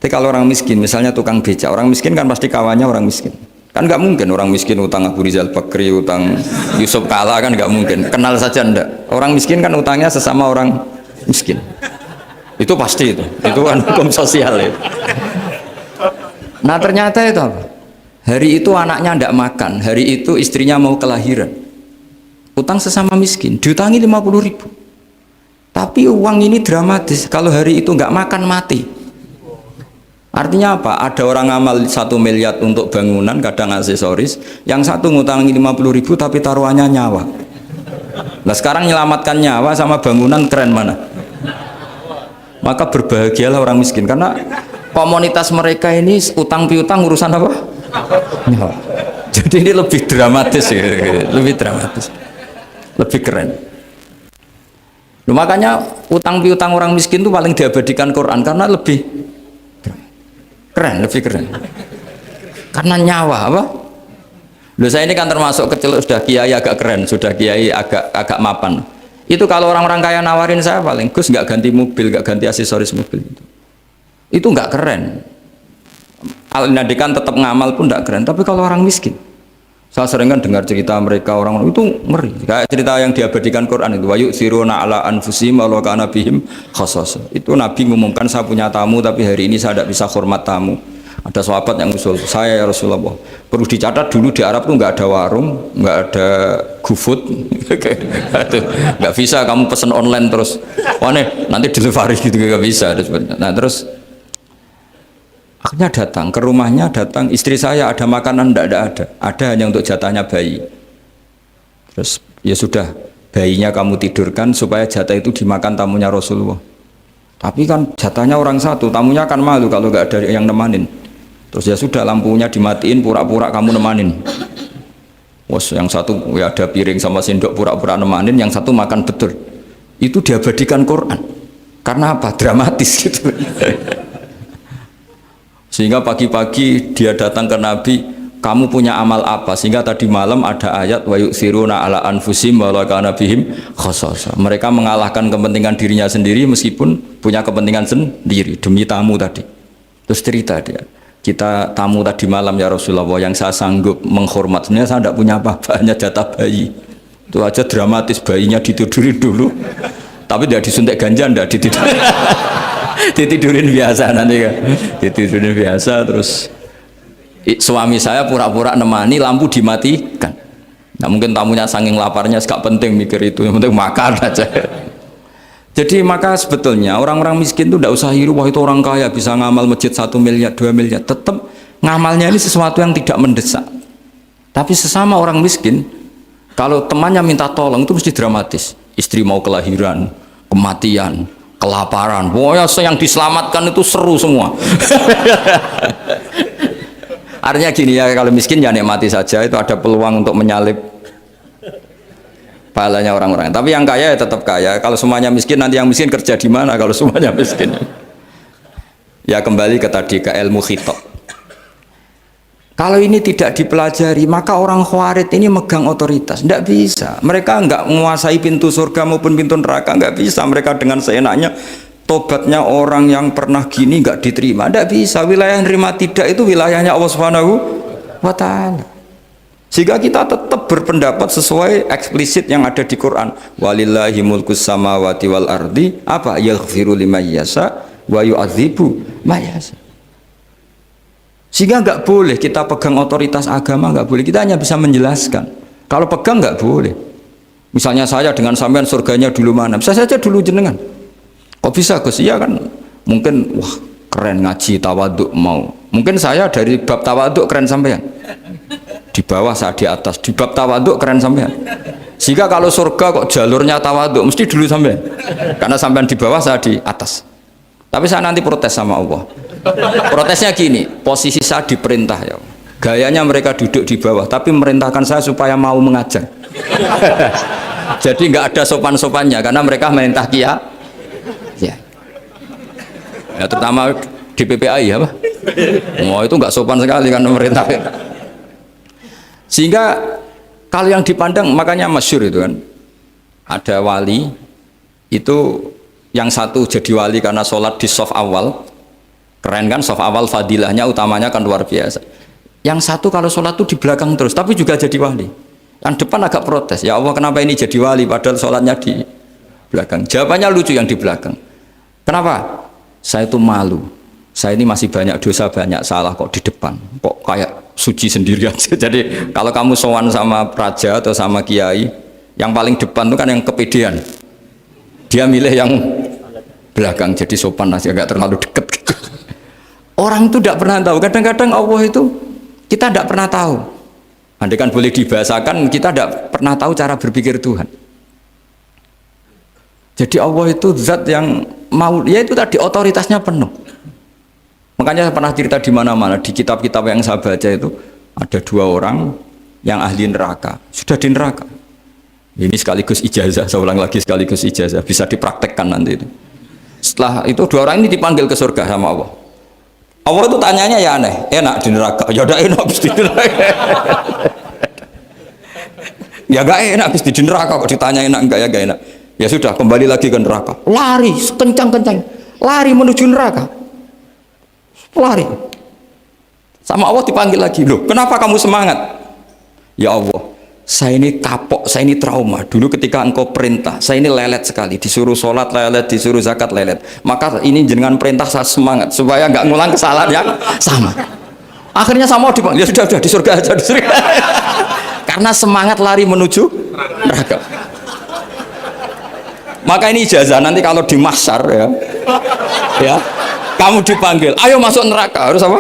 Tapi kalau orang miskin, misalnya tukang beca, orang miskin kan pasti kawannya orang miskin. Kan nggak mungkin orang miskin utang Abu Rizal Bakri, utang Yusuf Kala, kan nggak mungkin. Kenal saja ndak. Orang miskin kan utangnya sesama orang miskin. Itu pasti itu kan hukum sosial itu. Nah ternyata itu apa? Hari itu anaknya ndak makan, hari itu istrinya mau kelahiran. Utang sesama miskin, diutangi 50.000. Tapi uang ini dramatis, kalau hari itu nggak makan mati. Artinya apa? Ada orang amal 1 miliar untuk bangunan, kadang aksesoris, yang satu ngutangi 50.000 tapi taruhannya nyawa. Nah sekarang menyelamatkan nyawa sama bangunan keren mana? Maka berbahagialah orang miskin, karena komunitas mereka ini utang piutang urusan apa? Nyawa. Jadi ini lebih dramatis ya, lebih dramatis, lebih keren. Loh, makanya utang piutang orang miskin itu paling diabadikan Quran karena lebih keren, lebih keren. Karena nyawa apa? Loh saya ini kan termasuk kecil sudah kiai agak keren, sudah kiai agak mapan. Itu kalau orang-orang kaya nawarin saya paling Gus nggak ganti mobil, nggak ganti aksesoris mobil itu nggak keren. Al-Nadikan tetap ngamal pun nggak keren. Tapi kalau orang miskin, saya sering kan dengar cerita mereka orang itu ngeri. Kayak cerita yang diabadikan Quran itu, wa yu'thiruna ala anfusihim walau kana bihim khassasah. Itu Nabi mengumumkan saya punya tamu tapi hari ini saya tidak bisa hormat tamu. Ada sahabat yang usul, saya ya Rasulullah. Perlu dicatat dulu di Arab tuh nggak ada warung, nggak ada GoFood, nggak bisa kamu pesen online terus. Wah nih nanti delivery gitu nggak bisa. Nah terus akhirnya datang ke rumahnya, datang istri saya ada makanan, ada hanya untuk jatahnya bayi. Terus ya sudah, bayinya kamu tidurkan supaya jatah itu dimakan tamunya Rasulullah. Tapi kan jatahnya orang satu, tamunya kan malu kalau nggak ada yang nemanin. Terus ya sudah, lampunya dimatiin, pura-pura kamu nemanin. Wos yang satu ya ada piring sama sendok, pura-pura nemanin, yang satu makan betul. Itu diabadikan Quran. Karena apa? Dramatis gitu. Sehingga pagi-pagi dia datang ke Nabi, kamu punya amal apa? Sehingga tadi malam ada ayat wa yu'thiruna ala anfusihim walau kana bihim khassasah. Mereka mengalahkan kepentingan dirinya sendiri meskipun punya kepentingan sendiri demi tamu tadi. Terus cerita dia, kita tamu tadi malam ya Rasulullah, yang saya sanggup menghormat, sebenarnya saya tidak punya apa-apa, hanya jatah bayi. Itu aja dramatis, bayinya ditidurin dulu. Tapi tidak disuntik ganja, tidak ditidurin. Ditidurin biasa nanti kan, ditidurin biasa. Terus suami saya pura-pura nemani, lampu dimatikan. Nah mungkin tamunya saking laparnya gak penting mikir itu, yang penting makan aja. Jadi maka sebetulnya orang-orang miskin itu tidak usah hiru, wah itu orang kaya bisa ngamal masjid 1 miliar 2 miliar. Tetap ngamalnya ini sesuatu yang tidak mendesak. Tapi sesama orang miskin, kalau temannya minta tolong itu mesti dramatis. Istri mau kelahiran, kematian, kelaparan, pokoknya yang diselamatkan itu seru semua. Artinya gini ya, kalau miskin ya nikmati saja, itu ada peluang untuk menyalip pahalanya orang-orang. Tapi yang kaya ya tetap kaya. Kalau semuanya miskin, nanti yang miskin kerja di mana kalau semuanya miskin? Ya kembali ke tadi, ke ilmu khitab. Kalau ini tidak dipelajari, maka orang khawarid ini megang otoritas. Tidak bisa. Mereka nggak menguasai pintu surga maupun pintu neraka, nggak bisa. Mereka dengan seenaknya, tobatnya orang yang pernah gini nggak diterima. Tidak bisa. Wilayah yang nerima tidak itu wilayahnya Allah Subhanahu wa Ta'ala. Sehingga kita tetap berpendapat sesuai eksplisit yang ada di Quran. Walillahi mulkus samawati wal ardi, apa? Yaghfiru liman yasha wa yu'adzibu man yasha. Sehingga nggak boleh kita pegang otoritas agama, nggak boleh. Kita hanya bisa menjelaskan. Kalau pegang nggak boleh. Misalnya saya dengan sampean surganya dulu mana? Bisa saja dulu jenengan. Kok bisa Gus? Iya kan? Mungkin wah keren ngaji tawaduk mau. Mungkin saya dari bab tawaduk keren sampean. Di bawah saya di atas. Di bab tawaduk keren sampean. Sehingga kalau surga kok jalurnya tawaduk mesti dulu sampean. Karena sampean di bawah saya di atas. Tapi saya nanti protes sama Allah. Protesnya gini, posisi saya diperintah ya. Gayanya mereka duduk di bawah, tapi merintahkan saya supaya mau mengajar. Jadi nggak ada sopan-sopannya karena mereka merintah kia. Ya. Ya terutama di PPAI ya, Pak. Oh itu nggak sopan sekali kan merintah. Sehingga kalau yang dipandang makanya masyhur itu kan. Ada wali itu yang satu jadi wali karena sholat di shaf awal. Keren kan, soft awal fadilahnya, utamanya kan luar biasa. Yang satu kalau sholat tuh di belakang terus, tapi juga jadi wali. Yang depan agak protes, ya Allah kenapa ini jadi wali padahal sholatnya di belakang. Jawabannya lucu yang di belakang. Kenapa? Saya itu malu. Saya ini masih banyak dosa, banyak salah kok di depan. Kok kayak suci sendirian. Jadi kalau kamu sowan sama raja atau sama kiai, yang paling depan itu kan yang kepedean. Dia milih yang belakang, jadi sopan masih agak terlalu dekat. Orang itu tidak pernah tahu. Kadang-kadang Allah itu kita tidak pernah tahu. Andai kan boleh dibahasakan, kita tidak pernah tahu cara berpikir Tuhan. Jadi Allah itu zat yang mau, ya itu tadi otoritasnya penuh. Makanya saya pernah cerita di mana-mana, di kitab-kitab yang saya baca itu ada 2 orang yang ahli neraka, sudah di neraka. Ini sekaligus ijazah, saya ulang lagi sekaligus ijazah, bisa dipraktekkan nanti itu. Setelah itu 2 orang ini dipanggil ke surga sama Allah. Allah itu tanyanya ya aneh, enak di neraka, ya udah enak habis di neraka. Ya gak enak habis di neraka kok ditanya enak enggak, ya gak enak. Ya sudah kembali lagi ke neraka, lari kencang-kencang, lari menuju neraka, lari. Sama Allah dipanggil lagi, loh kenapa kamu semangat? Ya Allah, saya ini kapok, saya ini trauma. Dulu ketika engkau perintah, saya ini lelet sekali. Disuruh sholat lelet, disuruh zakat lelet. Maka ini jenengan perintah saya semangat supaya nggak ngulang kesalahan yang sama. Akhirnya sama dipanggil, ya sudah di surga aja, di surga. Karena semangat lari menuju neraka. Maka ini ijazah nanti kalau di mahsyar ya, kamu dipanggil, ayo masuk neraka, harus apa?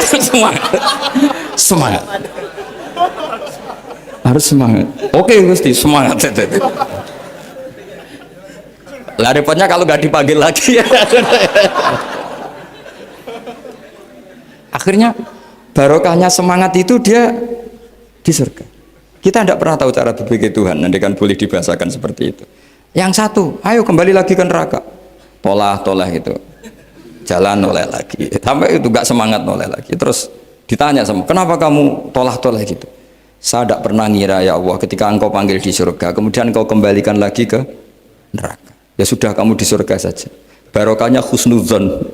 Semangat, semangat. Harus semangat. Oke Gusti, semangat. Lah repotnya kalau nggak dipanggil lagi. Akhirnya barokahnya semangat itu dia di surga. Kita tidak pernah tahu cara berpikir Tuhan, nanti kan boleh dibahasakan seperti itu. Yang satu, ayo kembali lagi ke neraka. Tolah itu. Jalan noleh lagi. Sampai itu nggak semangat noleh lagi. Terus ditanya sama, kenapa kamu tolah gitu? Saya tidak pernah ngira ya Allah ketika engkau panggil di surga kemudian engkau kembalikan lagi ke neraka. Ya sudah kamu di surga saja. Barokahnya husnudzon.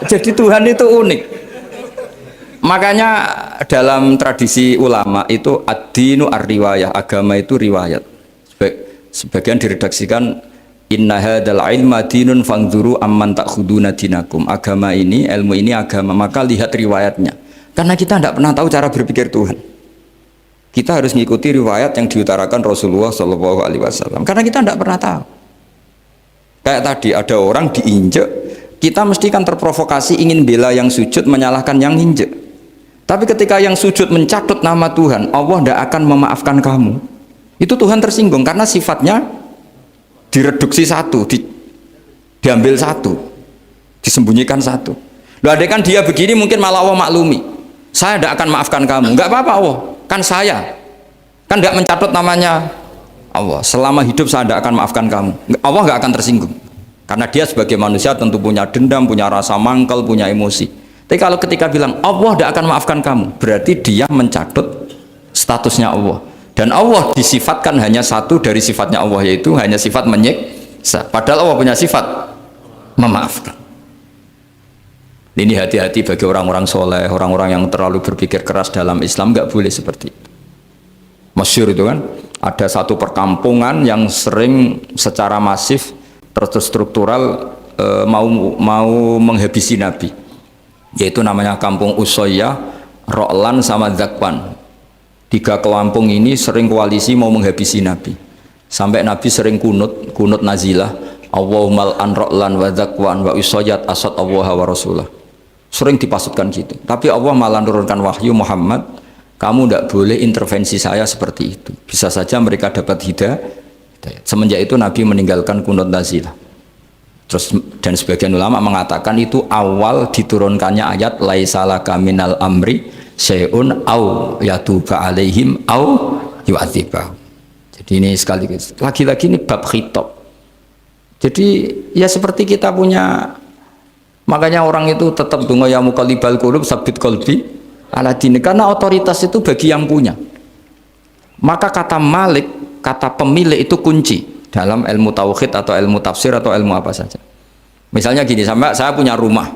jadi Tuhan itu unik. Makanya dalam tradisi ulama itu ad-dinu ar-riwayah, agama itu riwayat. Sebagian diredaksikan inna hadzal ilma dinun fangzuru amman ta'khuduna dinakum. Agama ini, ilmu ini agama, maka lihat riwayatnya. Karena kita tidak pernah tahu cara berpikir Tuhan. Kita harus mengikuti riwayat yang diutarakan Rasulullah SAW. Karena kita tidak pernah tahu. Kayak tadi ada orang diinjek, kita mesti kan terprovokasi ingin bela yang sujud menyalahkan yang injek. Tapi ketika yang sujud mencatut nama Tuhan, Allah tidak akan memaafkan kamu. Itu Tuhan tersinggung karena sifatnya direduksi satu, diambil satu, disembunyikan satu. Loh ada kan dia begini mungkin malah Allah maklumi. Saya tidak akan maafkan kamu. Enggak apa-apa Allah, kan saya. Kan tidak mencatut namanya Allah. Selama hidup saya tidak akan maafkan kamu. Allah nggak akan tersinggung. Karena dia sebagai manusia tentu punya dendam, punya rasa mangkel, punya emosi. Tapi kalau ketika bilang Allah tidak akan maafkan kamu, berarti dia mencatut statusnya Allah. Dan Allah disifatkan hanya satu dari sifatnya Allah, yaitu hanya sifat menyiksa. Padahal Allah punya sifat memaafkan. Ini hati-hati bagi orang-orang soleh, orang-orang yang terlalu berpikir keras dalam Islam, nggak boleh seperti itu. Masyhur itu kan, ada satu perkampungan yang sering secara masif terstruktural mau menghabisi Nabi, yaitu namanya kampung Usoyyah, Ro'lan sama Zakwan. 3 kampung ini sering koalisi mau menghabisi Nabi. Sampai Nabi sering kunut nazilah, Allahumma an Ro'lan wa Zakwan wa Usoyyat asad Allah wa Rasulah. Sering dipasutkan gitu. Tapi Allah malah turunkan wahyu, Muhammad, kamu tidak boleh intervensi saya seperti itu. Bisa saja mereka dapat hidayah. Semenjak itu Nabi meninggalkan kunut nazilah. Terus dan sebagian ulama mengatakan itu awal diturunkannya ayat laisalaka minal amri syai'un au yatuba alaihim au yu'adzibahum. Jadi ini sekaligus lagi-lagi ini bab khitab. Jadi ya seperti kita punya, makanya orang itu tetap donga ya muqallibal qulub sabit qalbi ala dini, karena otoritas itu bagi yang punya. Maka kata malik, kata pemilik itu kunci. dalam ilmu tauhid atau ilmu tafsir atau ilmu apa saja. Misalnya gini, sampai saya punya rumah.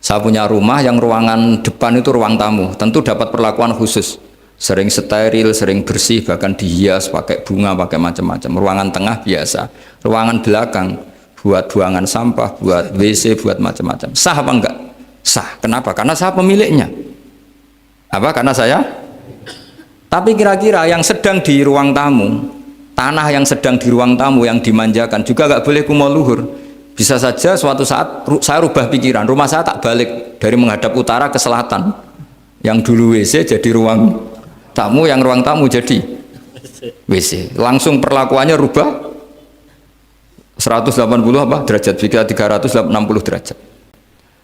Saya punya rumah yang ruangan depan itu ruang tamu, tentu dapat perlakuan khusus. Sering steril, sering bersih, bahkan dihias pakai bunga, pakai macam-macam. Ruangan tengah biasa, ruangan belakang buat buangan sampah, buat WC, buat macam-macam. Sah apa enggak? Sah. Kenapa? Karena saya pemiliknya. Apa? Karena saya. Tapi kira-kira yang sedang di ruang tamu, tanah yang sedang di ruang tamu yang dimanjakan juga enggak boleh kumo luhur. Bisa saja suatu saat saya rubah pikiran, rumah saya tak balik dari menghadap utara ke selatan. Yang dulu WC jadi ruang tamu, yang ruang tamu jadi WC. Langsung perlakuannya rubah 180 apa derajat, 360 derajat.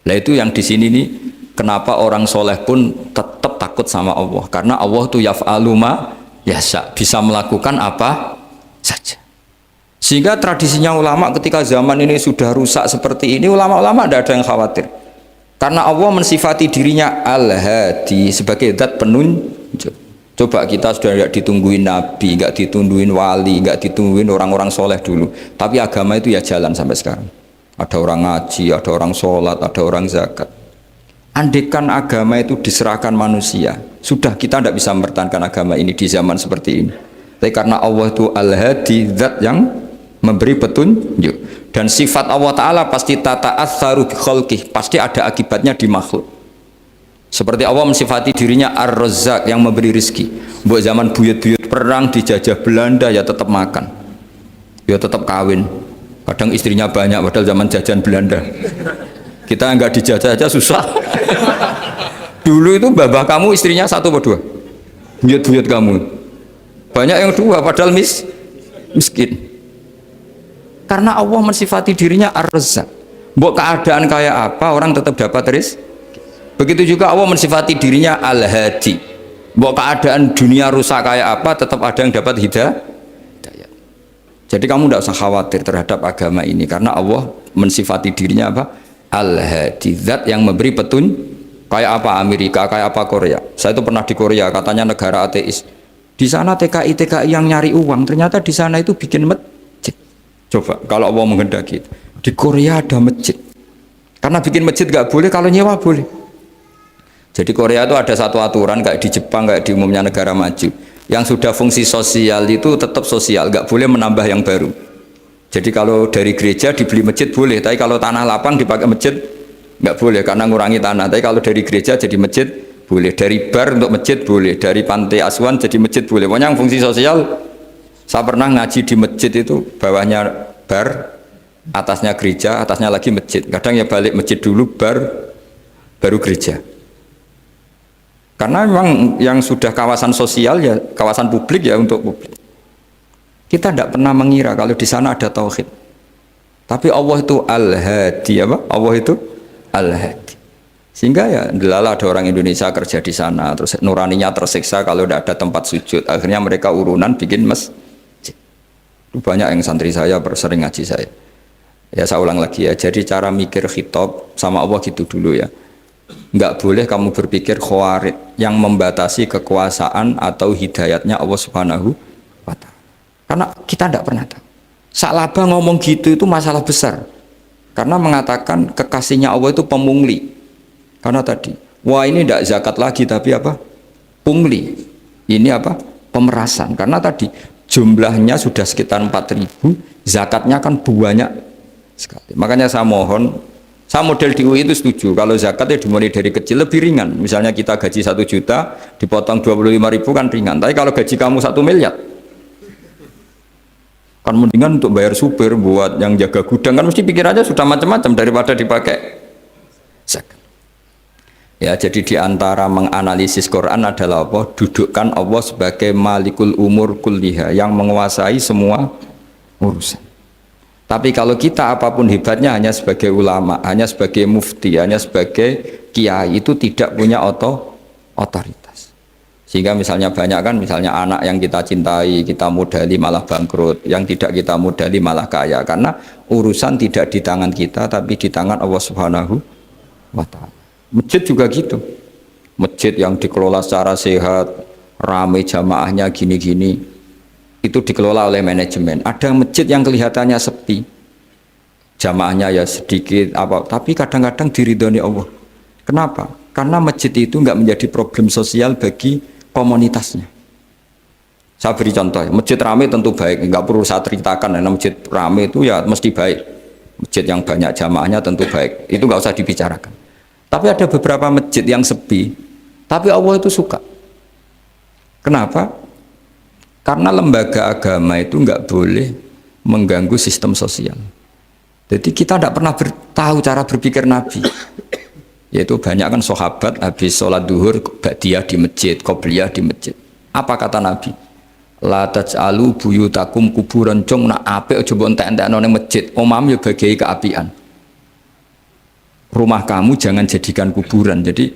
Nah itu yang di sini nih, kenapa orang soleh pun tetap takut sama Allah, karena Allah tuh yaf'alu ma yasha, bisa melakukan apa saja. Sehingga tradisinya ulama ketika zaman ini sudah rusak seperti ini, ulama-ulama tidak ada yang khawatir, karena Allah mensifati dirinya Al-Hadi sebagai zat penunjuk. Coba kita sudah tidak ditungguin nabi, nggak ditungguin wali, nggak ditungguin orang-orang soleh dulu, tapi agama itu ya jalan sampai sekarang. Ada orang ngaji, ada orang sholat, ada orang zakat. Andekan agama itu diserahkan manusia, sudah kita tidak bisa mempertahankan agama ini di zaman seperti ini. Tapi karena Allah itu Al-Hadi, zat yang memberi petunjuk, dan sifat Allah Ta'ala pasti tata'atsaru bi khalqih, pasti ada akibatnya di makhluk. Seperti Allah mensifati dirinya Ar-Razzaq, yang memberi rizki. Buat zaman buyut-buyut perang dijajah Belanda ya tetap makan, ya tetap kawin. Kadang istrinya banyak, padahal zaman jajan Belanda. Kita nggak dijajah aja susah. Dulu itu babah kamu istrinya satu atau dua, buyut-buyut kamu banyak yang dua, padahal miskin. Karena Allah mensifati dirinya Ar-Razzaq. Mbok keadaan kayak apa orang tetap dapat rizki. Begitu juga Allah mensifati dirinya Al-Hadi. Mbok keadaan dunia rusak kayak apa tetap ada yang dapat hidayah. Jadi kamu tidak usah khawatir terhadap agama ini, karena Allah mensifati dirinya apa? Al-Hadi, zat yang memberi petunjuk. Kayak apa Amerika, kayak apa Korea. Saya itu pernah di Korea, katanya negara ateis. Di sana TKI yang nyari uang, ternyata di sana itu bikin masjid. Coba kalau Allah menghendaki, di Korea ada masjid. Karena bikin masjid nggak boleh, kalau nyewa boleh. Jadi Korea itu ada satu aturan kayak di Jepang, kayak di umumnya negara maju, yang sudah fungsi sosial itu tetap sosial, nggak boleh menambah yang baru. Jadi kalau dari gereja dibeli masjid boleh, tapi kalau tanah lapang dipakai masjid nggak boleh karena ngurangi tanah. Tapi kalau dari gereja jadi masjid boleh, dari bar untuk masjid boleh, dari pantai asuhan jadi masjid boleh. Pokoknya yang fungsi sosial. Saya pernah ngaji di masjid itu, bawahnya bar, atasnya gereja, atasnya lagi masjid. Kadang ya balik masjid dulu, bar, baru gereja. Karena memang yang sudah kawasan sosial ya, kawasan publik ya untuk publik. Kita tidak pernah mengira kalau di sana ada tauhid. Tapi Allah itu Al-Hadi, apa? Allah itu Al-Hadi. Sehingga ya, delala ada orang Indonesia kerja di sana, terus nuraninya tersiksa kalau tidak ada tempat sujud. Akhirnya mereka urunan bikin masjid. Banyak yang santri saya sering ngaji saya. Ya saya ulang lagi ya, jadi cara mikir khitab sama Allah gitu dulu ya. Nggak boleh kamu berpikir khawarid yang membatasi kekuasaan atau hidayatnya Allah Subhanahu wa Ta'ala. Karena kita tidak pernah tahu. Salaba ngomong gitu itu masalah besar. Karena mengatakan kekasihnya Allah itu pemungli. Karena tadi, wah ini tidak zakat lagi tapi apa? Pungli. Ini apa? Pemerasan. Karena tadi jumlahnya sudah sekitar 4.000, zakatnya kan banyak sekali. Makanya saya mohon, saya model di UI itu setuju, kalau zakatnya dimulai dari kecil lebih ringan. Misalnya kita gaji 1 juta, dipotong 25.000 kan ringan. Tapi kalau gaji kamu 1 miliar, kan mendingan untuk bayar supir, buat yang jaga gudang, kan mesti pikir aja sudah macam-macam daripada dipakai zakat. Ya, jadi diantara menganalisis Quran adalah apa? Dudukkan Allah sebagai Malikul Umur Kulliha, yang menguasai semua urusan. Tapi kalau kita apapun hebatnya hanya sebagai ulama, hanya sebagai mufti, hanya sebagai kiai, itu tidak punya otoritas. Sehingga misalnya banyak kan, misalnya anak yang kita cintai, kita modali malah bangkrut, yang tidak kita modali malah kaya, karena urusan tidak di tangan kita, tapi di tangan Allah Subhanahu wa Ta'ala. Masjid juga gitu, masjid yang dikelola secara sehat, ramai jamaahnya gini-gini, itu dikelola oleh manajemen. Ada masjid yang kelihatannya sepi, jamaahnya ya sedikit, tapi kadang-kadang diridhoni Allah. Kenapa? Karena masjid itu nggak menjadi problem sosial bagi komunitasnya. Saya beri contoh, masjid ramai tentu baik, nggak perlu saya ceritakan, karena masjid ramai itu ya mesti baik. Masjid yang banyak jamaahnya tentu baik, itu nggak usah dibicarakan. Tapi ada beberapa masjid yang sepi, tapi Allah itu suka. Kenapa? Karena lembaga agama itu nggak boleh mengganggu sistem sosial. Jadi kita tidak pernah tahu cara berpikir Nabi. Yaitu banyak kan sahabat habis sholat duhur, ba'diyah di masjid, qobliyah di masjid. Apa kata Nabi? La taj'alu buyutakum kuburan, cung nak apik aja mbok entek-entekno ning masjid. Omam ya bagai keapian. Rumah kamu jangan jadikan kuburan. Jadi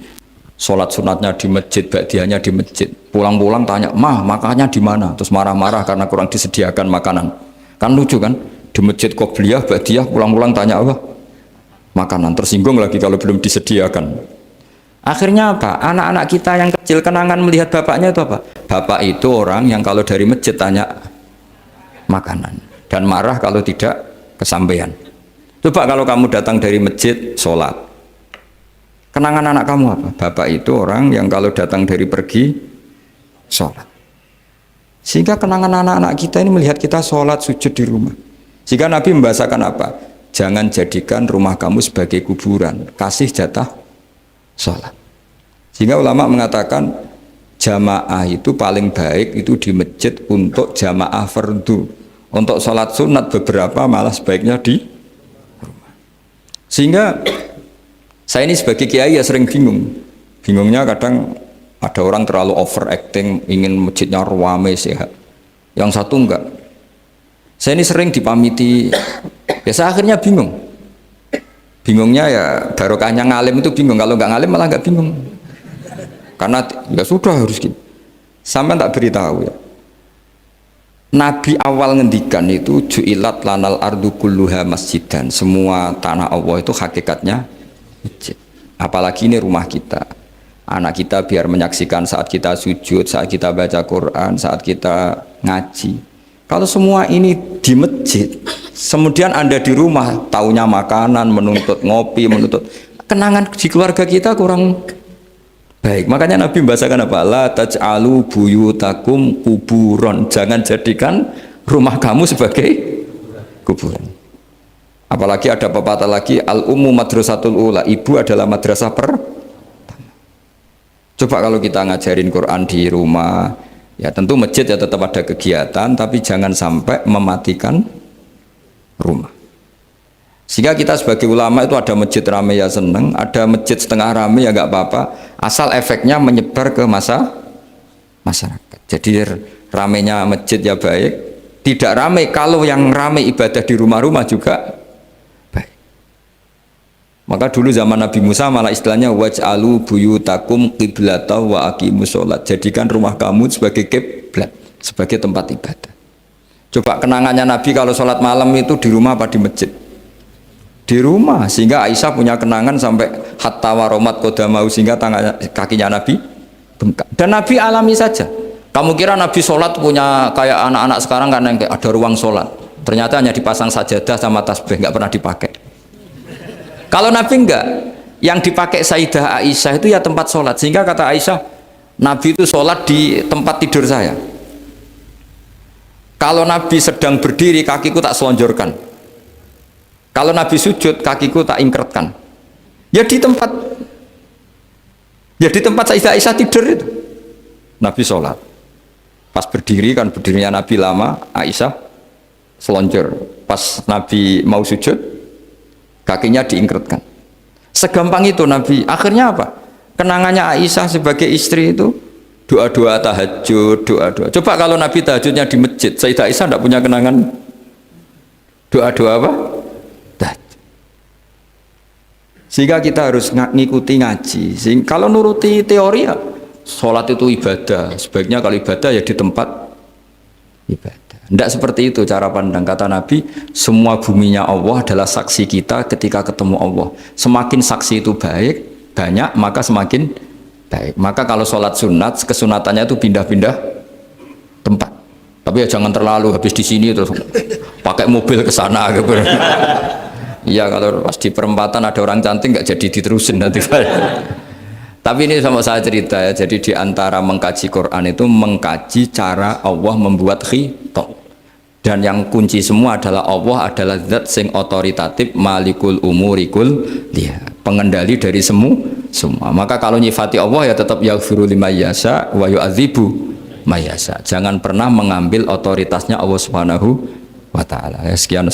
sholat sunatnya di masjid, ba'diyahnya di masjid. Pulang-pulang tanya, "Mah, makannya di mana?" Terus marah-marah karena kurang disediakan makanan. Kan lucu kan? Di masjid qobliyah, ba'diyah, pulang-pulang tanya apa? Makanan. Tersinggung lagi kalau belum disediakan. Akhirnya apa? Anak-anak kita yang kecil kenangan melihat bapaknya itu apa? Bapak itu orang yang kalau dari masjid tanya makanan dan marah kalau tidak kesampaian. Coba kalau kamu datang dari masjid sholat, kenangan anak kamu apa? Bapak itu orang yang kalau datang dari pergi sholat. Sehingga kenangan anak-anak kita ini melihat kita sholat sujud di rumah. Jika Nabi membahasakan apa? Jangan jadikan rumah kamu sebagai kuburan, kasih jatah sholat. Sehingga ulama mengatakan jamaah itu paling baik itu di masjid untuk jamaah fardu. Untuk sholat sunat beberapa malah sebaiknya di rumah. Sehingga saya ini sebagai kiai ya sering bingung. Bingungnya kadang ada orang terlalu overacting, ingin masjidnya ramai sehat. Yang satu enggak. Saya ini sering dipamiti, biasa akhirnya bingung. Bingungnya ya barokahnya ngalim itu bingung, kalau nggak ngalim malah nggak bingung. Karena ya sudah harus gitu. Sampai tak beritahu ya. Nabi awal ngendikan itu ju'ilat lanal ardu kulluha masjidan. Semua tanah Allah itu hakikatnya masjid. Apalagi ini rumah kita. Anak kita biar menyaksikan saat kita sujud, saat kita baca Quran, saat kita ngaji. Kalau semua ini di masjid, kemudian Anda di rumah taunya makanan, menuntut ngopi, menuntut kenangan di keluarga kita kurang baik. Makanya Nabi membahasakan apa? La taj'alu buyutakum kuburon. Jangan jadikan rumah kamu sebagai kuburan. Apalagi ada pepatah lagi, al-ummu madrasatul ula. Ibu adalah madrasah pertama. Coba kalau kita ngajarin Quran di rumah, ya tentu masjid ya tetap ada kegiatan, tapi jangan sampai mematikan rumah. Sehingga kita sebagai ulama itu ada masjid rame ya seneng, ada masjid setengah rame ya nggak apa-apa, asal efeknya menyebar ke masyarakat. Jadi ramenya masjid ya baik, tidak rame kalau yang rame ibadah di rumah-rumah juga baik. Maka dulu zaman Nabi Musa malah istilahnya waj'alu buyutakum qiblata wa aqimus sholat. Jadikan rumah kamu sebagai kiblat, sebagai tempat ibadah. Coba kenangannya Nabi kalau sholat malam itu di rumah apa di masjid? Di rumah, sehingga Aisyah punya kenangan sampai hatta waromat qodamau, sehingga kakinya Nabi bengkak. Dan Nabi alami saja. Kamu kira Nabi sholat punya kayak anak-anak sekarang kan yang ada ruang sholat? Ternyata hanya dipasang sajadah sama tasbih, nggak pernah dipakai. Kalau Nabi enggak, yang dipakai Sayyidah Aisyah itu ya tempat sholat. Sehingga kata Aisyah, Nabi itu sholat di tempat tidur saya. Kalau Nabi sedang berdiri, kakiku tak selonjorkan. Kalau Nabi sujud, kakiku tak ingkretkan. Ya di tempat Sayyidah Aisyah tidur itu. Nabi sholat. Pas berdiri kan berdirinya Nabi lama, Aisyah selonjor. Pas Nabi mau sujud, kakinya diingkretkan. Segampang itu Nabi. Akhirnya apa? Kenangannya Aisyah sebagai istri itu doa-doa tahajud, doa-doa. Coba kalau Nabi tahajudnya di masjid, Sayyidah Aisyah tidak punya kenangan doa-doa apa? Sehingga kita harus ngikuti ngaji. Sehingga kalau nuruti teori ya sholat itu ibadah. Sebaiknya kalau ibadah ya di tempat ibadah. Tidak seperti itu cara pandang. Kata Nabi, semua buminya Allah adalah saksi kita ketika ketemu Allah. Semakin saksi itu baik, banyak, maka semakin baik. Maka kalau sholat sunat, kesunatannya itu pindah-pindah tempat. Tapi ya jangan terlalu habis di sini terus pakai mobil ke sana gitu. Iya, kalau pas di perempatan ada orang cantik nggak jadi diterusin nanti. Tapi ini sama saya cerita ya. Jadi di antara mengkaji Quran itu mengkaji cara Allah membuat khitab. Dan yang kunci semua adalah Allah adalah zat sing otoritatif, malikul umurikul dia, pengendali dari semua. Maka kalau nyifati Allah ya tetap yaghfiru liman yasha wa yu'adzibu mayasa. Jangan pernah mengambil otoritasnya Allah Subhanahu wa taala. Sekian.